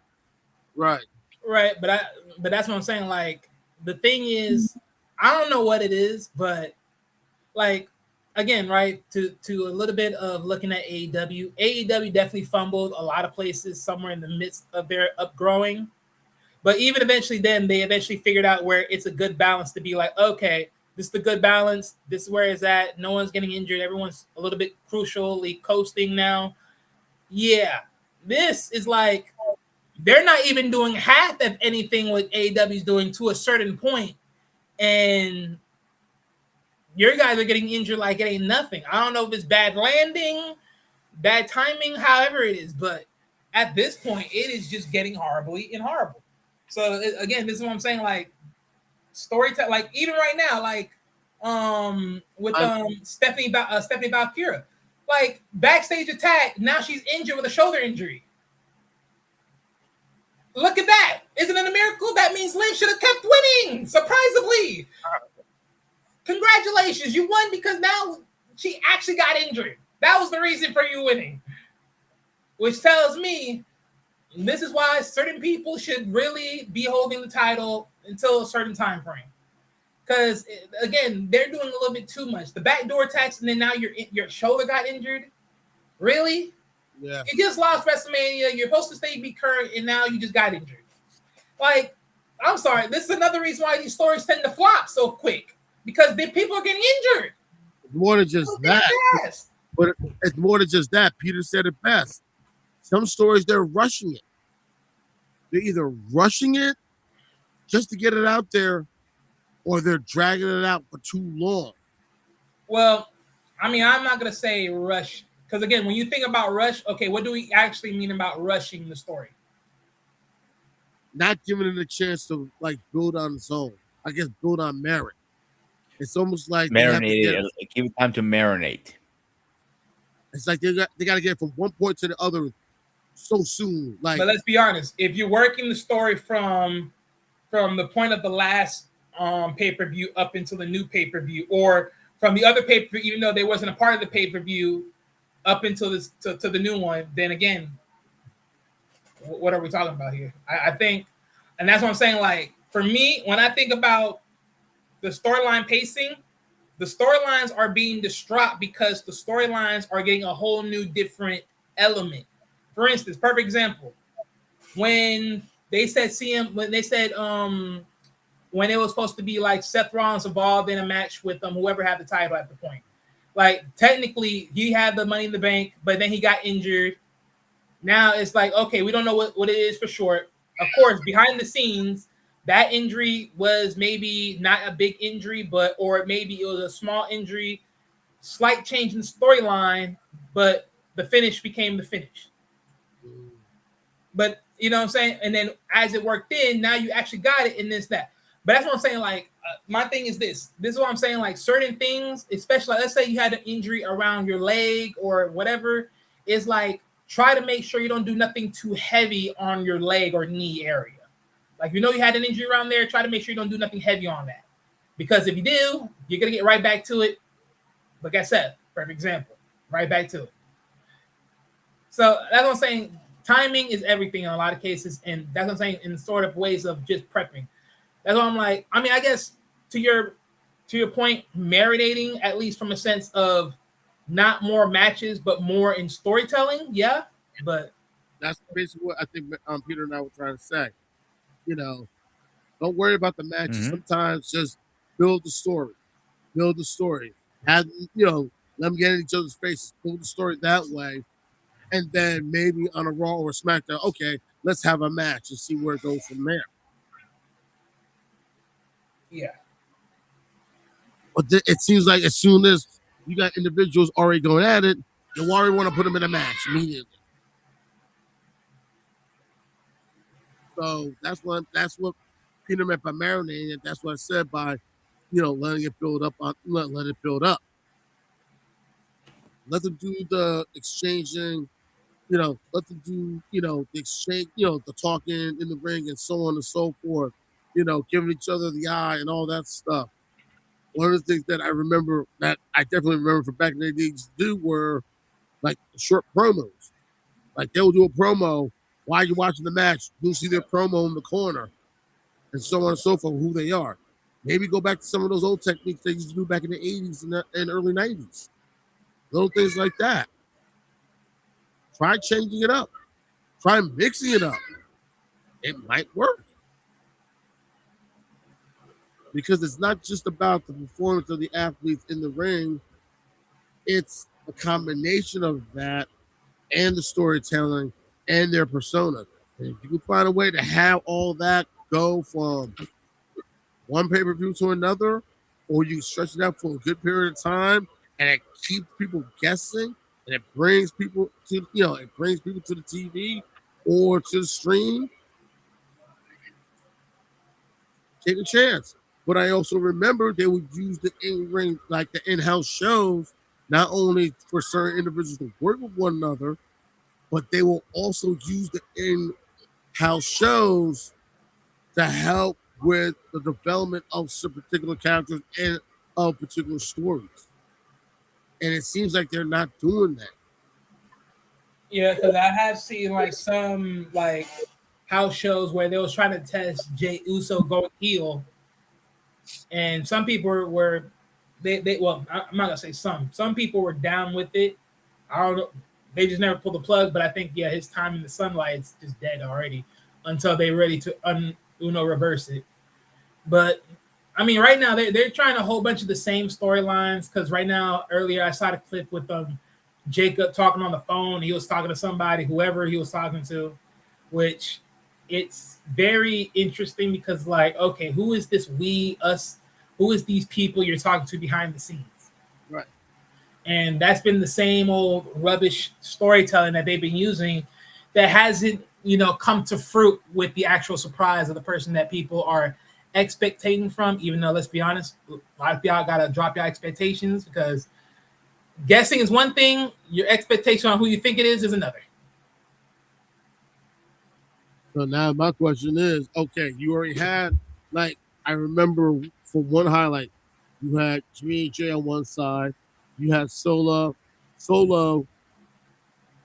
[SPEAKER 5] Right.
[SPEAKER 4] Right, but that's what I'm saying. Like the thing is, I don't know what it is, but like again, right, to a little bit of looking at AEW. AEW definitely fumbled a lot of places somewhere in the midst of their upgrowing. But even eventually then they eventually figured out where it's a good balance to be like, okay, this is the good balance. This is where it's at. No one's getting injured. Everyone's a little bit crucially coasting now. Yeah. This is like they're not even doing half of anything what AEW is doing to a certain point, and your guys are getting injured like it ain't nothing. I don't know if it's bad landing, bad timing, however it is, but at this point, it is just getting horribly and horrible. So again, this is what I'm saying. Like storytelling, like even right now, like with Stephanie Valkyra, like backstage attack. Now she's injured with a shoulder injury. Look at that. Isn't it a miracle? That means Liv should have kept winning, surprisingly. Congratulations. You won because now she actually got injured. That was the reason for you winning. Which tells me this is why certain people should really be holding the title until a certain time frame. Because, again, they're doing a little bit too much. The backdoor attacks, and then now your shoulder got injured. Really?
[SPEAKER 5] Yeah.
[SPEAKER 4] You just lost WrestleMania. You're supposed to stay be current, and now you just got injured. Like, I'm sorry. This is another reason why these stories tend to flop so quick because the people are getting injured.
[SPEAKER 5] It's more than just that. But it's more than just that. Peter said it best. Some stories, they're rushing it. They're either rushing it just to get it out there, or they're dragging it out for too long.
[SPEAKER 4] Well, I mean, I'm not going to say rush. Because again, when you think about rush, okay, what do we actually mean about rushing the story?
[SPEAKER 5] Not giving it a chance to like build on its own. I guess build on merit. It's almost like
[SPEAKER 3] Marinate. Give it time to marinate.
[SPEAKER 5] It's like they got to get from one point to the other so soon. Like,
[SPEAKER 4] but let's be honest. If you're working the story from the point of the last pay-per-view up until the new pay-per-view, or from the other pay-per-view, even though they wasn't a part of the pay-per-view, up until this to the new one, then again, what are we talking about here? I think, and that's what I'm saying. Like for me, when I think about the storyline pacing, the storylines are being distraught because the storylines are getting a whole new different element. For instance, perfect example, when they said when it was supposed to be like Seth Rollins involved in a match with whoever had the title at the point. Like technically he had the Money in the Bank, but then he got injured. Now it's like, okay, we don't know what it is for sure. Of course, behind the scenes, that injury was maybe not a big injury, or maybe it was a small injury, slight change in the storyline, but the finish became the finish. But you know what I'm saying? And then as it worked in, now you actually got it in this, that. But that's what I'm saying. Like, my thing is this. This is what I'm saying. Like, certain things, especially, let's say you had an injury around your leg or whatever, is like try to make sure you don't do nothing too heavy on your leg or knee area. Like, you know, you had an injury around there, try to make sure you don't do nothing heavy on that. Because if you do, you're going to get right back to it. Like I said, perfect example, right back to it. So that's what I'm saying. Timing is everything in a lot of cases. And that's what I'm saying in sort of ways of just prepping. That's what I'm like. I mean, I guess to your point, marinating, at least from a sense of not more matches, but more in storytelling. Yeah. But
[SPEAKER 5] That's basically what I think Peter and I were trying to say. You know, don't worry about the matches.
[SPEAKER 3] Mhm.
[SPEAKER 5] Sometimes just build the story. Build the story. Have, you know, let them get in each other's faces. Build the story that way. And then maybe on a Raw or a SmackDown, okay, let's have a match and see where it goes from there.
[SPEAKER 4] yeah.
[SPEAKER 5] But it seems like as soon as you got individuals already going at it, you already want to put them in a match immediately. So that's what Peter meant by marinating it. That's what I said by, you know, letting it build up on let it build up. Let them do the exchanging, you know, let them do, you know, the exchange, you know, the talking in the ring and so on and so forth, you know, giving each other the eye and all that stuff. One of the things that I remember that I definitely remember from back in the day to do were like short promos. Like they'll do a promo while you're watching the match. You'll see their promo in the corner and so on and so forth, who they are. Maybe go back to some of those old techniques they used to do back in the 80s and early 90s. Little things like that. Try changing it up. Try mixing it up. It might work. Because it's not just about the performance of the athletes in the ring. It's a combination of that and the storytelling and their persona. And if you can find a way to have all that go from one pay-per-view to another, or you stretch it out for a good period of time, and it keeps people guessing, and it brings people to, you know, it brings people to the TV or to the stream, take a chance. But I also remember they would use the in-ring, like the in-house shows, not only for certain individuals to work with one another, but they will also use the in-house shows to help with the development of some particular characters and of particular stories. And it seems like they're not doing that.
[SPEAKER 4] Yeah, because I have seen like some like house shows where they was trying to test Jey Uso going heel, and some people were they well, I'm not gonna say some people were down with it. I don't know, they just never pulled the plug. But I think his time in the sunlight's just dead already until they're ready to reverse it. But I mean, right now they're trying a whole bunch of the same storylines because right now earlier I saw the clip with Jacob talking on the phone. He was talking to somebody, whoever he was talking to, which it's very interesting because like, okay, who is this us? Who is these people you're talking to behind the scenes?
[SPEAKER 5] Right.
[SPEAKER 4] And that's been the same old rubbish storytelling that they've been using that hasn't, come to fruit with the actual surprise of the person that people are expecting from, even though, let's be honest, a lot of y'all got to drop your expectations because guessing is one thing, your expectation on who you think it is another.
[SPEAKER 5] So now my question is, okay, you already had, like, I remember for one highlight, you had Jimmy and Jay on one side, you had Solo,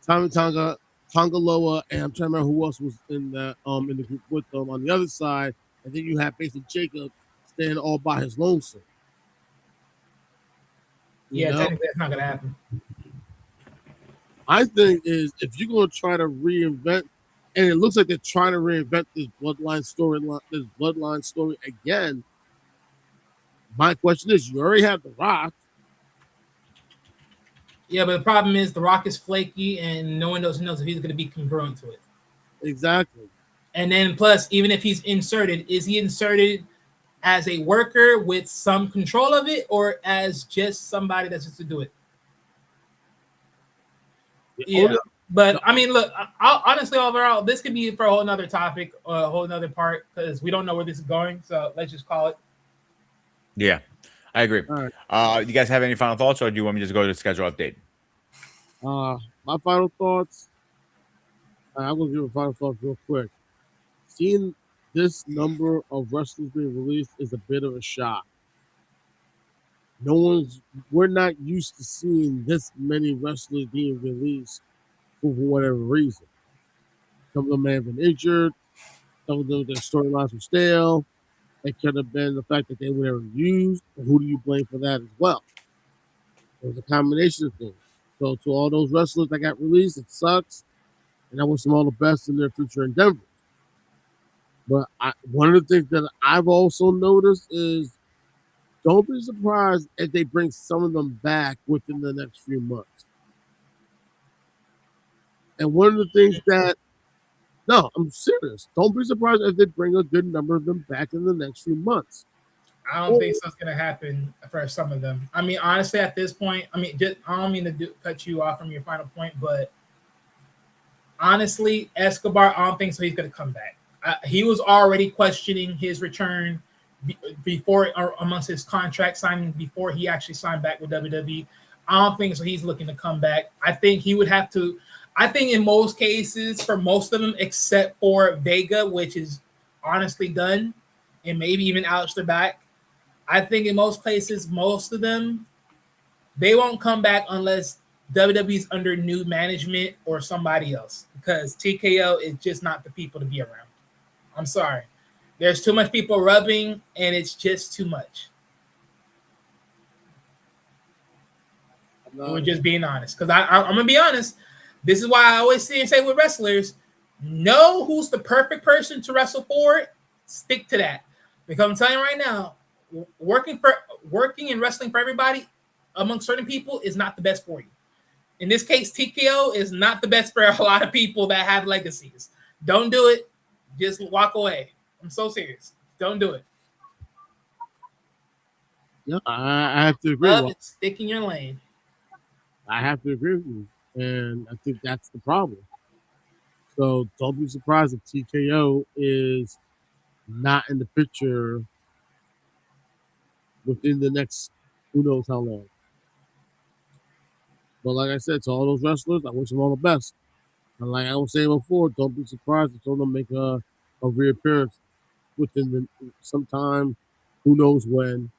[SPEAKER 5] Tommy Tonga, Tongaloa, and I'm trying to remember who else was in the group with them on the other side, and then you had basically Jacob standing all by his lonesome.
[SPEAKER 4] Technically that's not gonna happen.
[SPEAKER 5] My thing is, if you're gonna try to reinvent, and it looks like they're trying to reinvent this bloodline story again. My question is, you already have The Rock.
[SPEAKER 4] Yeah, but the problem is The Rock is flaky, and no one knows if he's going to be congruent to it.
[SPEAKER 5] Exactly.
[SPEAKER 4] And then plus, even if he's inserted, is he inserted as a worker with some control of it, or as just somebody that's just to do it? Yeah. But I mean, look, honestly, overall, this could be for a whole nother topic, or a whole nother part, because we don't know where this is going. So let's just call it.
[SPEAKER 3] Yeah, I agree.
[SPEAKER 5] All right.
[SPEAKER 3] You guys have any final thoughts, or do you want me to just go to the schedule update?
[SPEAKER 5] My final thoughts. I will give a final thought real quick. Seeing this number of wrestlers being released is a bit of a shock. No one's we're not used to seeing this many wrestlers being released for whatever reason. Some of them may have been injured, some of them their storylines were stale. It could have been the fact that they were never used. And who do you blame for that as well? It was a combination of things. So to all those wrestlers that got released, it sucks. And I wish them all the best in their future endeavors. But one of the things that I've also noticed is don't be surprised if they bring some of them back within the next few months. And one of the things that, no, I'm serious. Don't be surprised if they bring a good number of them back in the next few months.
[SPEAKER 4] I don't think so. It's going to happen for some of them. I mean, honestly, at this point, I mean, I don't mean to cut you off from your final point, but honestly, Escobar, I don't think so. He's going to come back. He was already questioning his return before or amongst his contract signing before he actually signed back with WWE. I don't think so. He's looking to come back. I think he would have to. I think in most cases, for most of them, except for Vega, which is honestly done, and maybe even Aleister Black, I think in most cases, most of them, they won't come back unless WWE's under new management or somebody else, because TKO is just not the people to be around. I'm sorry. There's too much people rubbing, and it's just too much. We're just being honest, because I'm going to be honest. This is why I always say with wrestlers, know who's the perfect person to wrestle for. Stick to that. Because I'm telling you right now, working and wrestling for everybody among certain people is not the best for you. In this case, TKO is not the best for a lot of people that have legacies. Don't do it. Just walk away. I'm so serious. Don't do it.
[SPEAKER 5] Yeah, I have to agree.
[SPEAKER 4] Love it. Stick in your lane.
[SPEAKER 5] I have to agree with you. And I think that's the problem. So don't be surprised if TKO is not in the picture within the next who knows how long. But like I said, to all those wrestlers, I wish them all the best. And like I was saying before, don't be surprised if some of them make a reappearance within sometime, who knows when.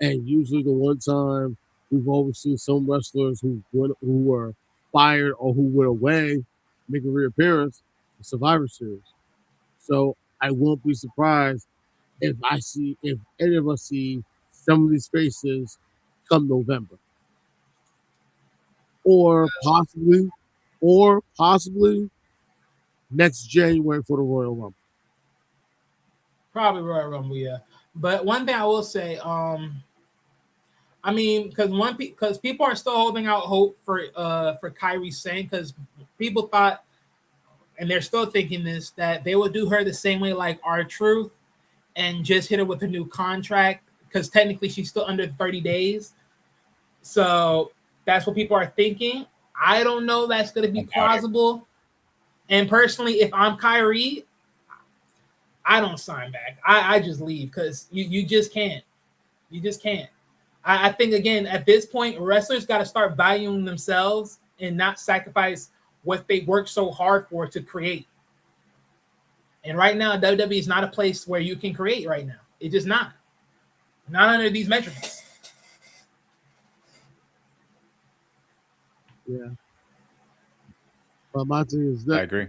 [SPEAKER 5] And usually the one time we've always seen some wrestlers who were fired or who went away make a reappearance in Survivor Series. So I won't be surprised if any of us see some of these faces come November. Or possibly next January for the Royal Rumble.
[SPEAKER 4] Probably Royal Rumble, yeah. But one thing I will say, I mean, because people are still holding out hope for Kairi Sane, because people thought, and they're still thinking this, that they would do her the same way like R-Truth and just hit her with a new contract, because technically she's still under 30 days. So that's what people are thinking. I don't know that's going to be plausible. And personally, if I'm Kairi, I don't sign back. I just leave, because you just can't. You just can't. I think, again, at this point, wrestlers got to start valuing themselves and not sacrifice what they worked so hard for to create. And right now, WWE is not a place where you can create right now. It's just not. Not under these measurements.
[SPEAKER 5] Yeah. But my thing is that
[SPEAKER 3] I agree.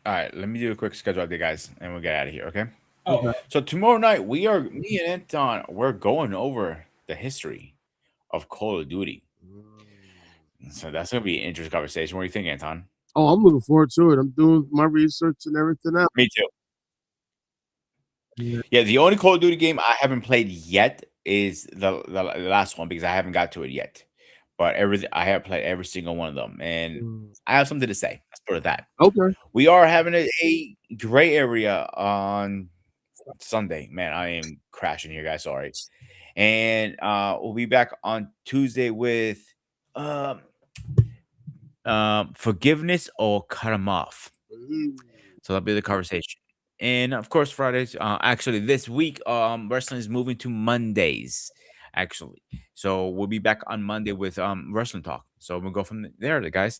[SPEAKER 3] All right, let me do a quick schedule update, guys, and we'll get out of here, okay?
[SPEAKER 4] Oh,
[SPEAKER 3] So tomorrow night, me and Anton, we're going over the history of Call of Duty. So that's going to be an interesting conversation. What do you think, Anton?
[SPEAKER 5] Oh, I'm looking forward to it. I'm doing my research and everything else.
[SPEAKER 3] Me too. Yeah, the only Call of Duty game I haven't played yet is the last one, because I haven't got to it yet. But I have played every single one of them, and I have something to say. Let's put it that.
[SPEAKER 5] Okay.
[SPEAKER 3] We are having a gray area on Sunday. Man, I am crashing here, guys. Sorry. And we'll be back on Tuesday with forgiveness or cut them off. So that'll be the conversation. And of course, Fridays. Actually, this week, wrestling is moving to Mondays. Actually, so we'll be back on Monday with wrestling talk. So we'll go from there, guys.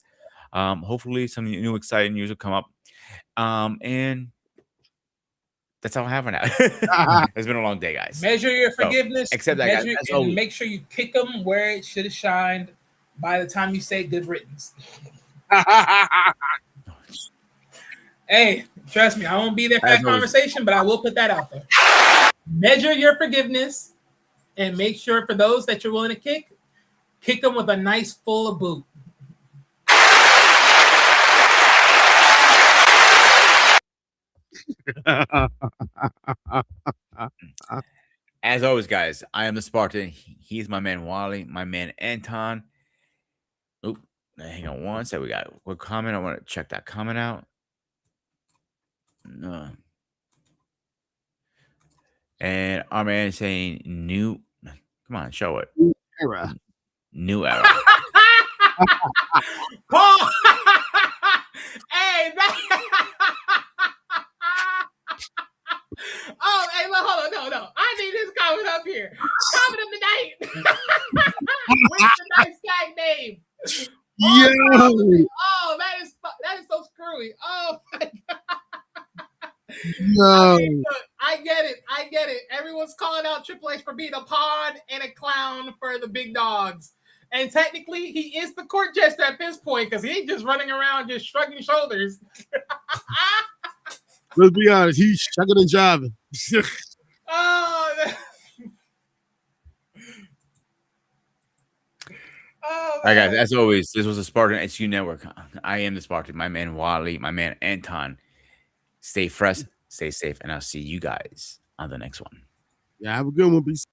[SPEAKER 3] Hopefully, some new exciting news will come up. And that's all I have for now. It's been a long day, guys.
[SPEAKER 4] Measure your
[SPEAKER 3] So,
[SPEAKER 4] forgiveness.
[SPEAKER 3] except that, guys,
[SPEAKER 4] measure,
[SPEAKER 3] as
[SPEAKER 4] and
[SPEAKER 3] always-
[SPEAKER 4] make sure you kick them where it should have shined by the time you say good riddance. Hey, trust me, I won't be there for
[SPEAKER 3] As
[SPEAKER 4] that
[SPEAKER 3] always-
[SPEAKER 4] conversation, but I will put that out there. Measure your forgiveness and make sure for those that you're willing to kick them with a nice full of boot.
[SPEAKER 3] As always, guys, I am the Spartan. He's my man Wally, my man Anton. Oop, hang on one second. We got a comment. I want to check that comment out. And our man is saying new. Come on, show it.
[SPEAKER 5] Era.
[SPEAKER 3] New era.
[SPEAKER 4] Paul! Hey, oh, hey, look, hold on, no. I need this comment up here. Comment of the night. What's the nice tag name?
[SPEAKER 5] Yo.
[SPEAKER 4] Oh, that is so screwy. Oh my god.
[SPEAKER 5] Yo.
[SPEAKER 4] Look, I get it. Everyone's calling out Triple H for being a pawn and a clown for the big dogs. And technically, he is the court jester at this point because he ain't just running around just shrugging shoulders.
[SPEAKER 5] Let's be honest. He's shucking and jiving.
[SPEAKER 4] Oh,
[SPEAKER 3] All right, guys. As always, this was the Spartan SU Network. I am the Spartan. My man Wally, my man Anton. Stay fresh, stay safe, and I'll see you guys on the next one.
[SPEAKER 5] Yeah, have a good one. Peace.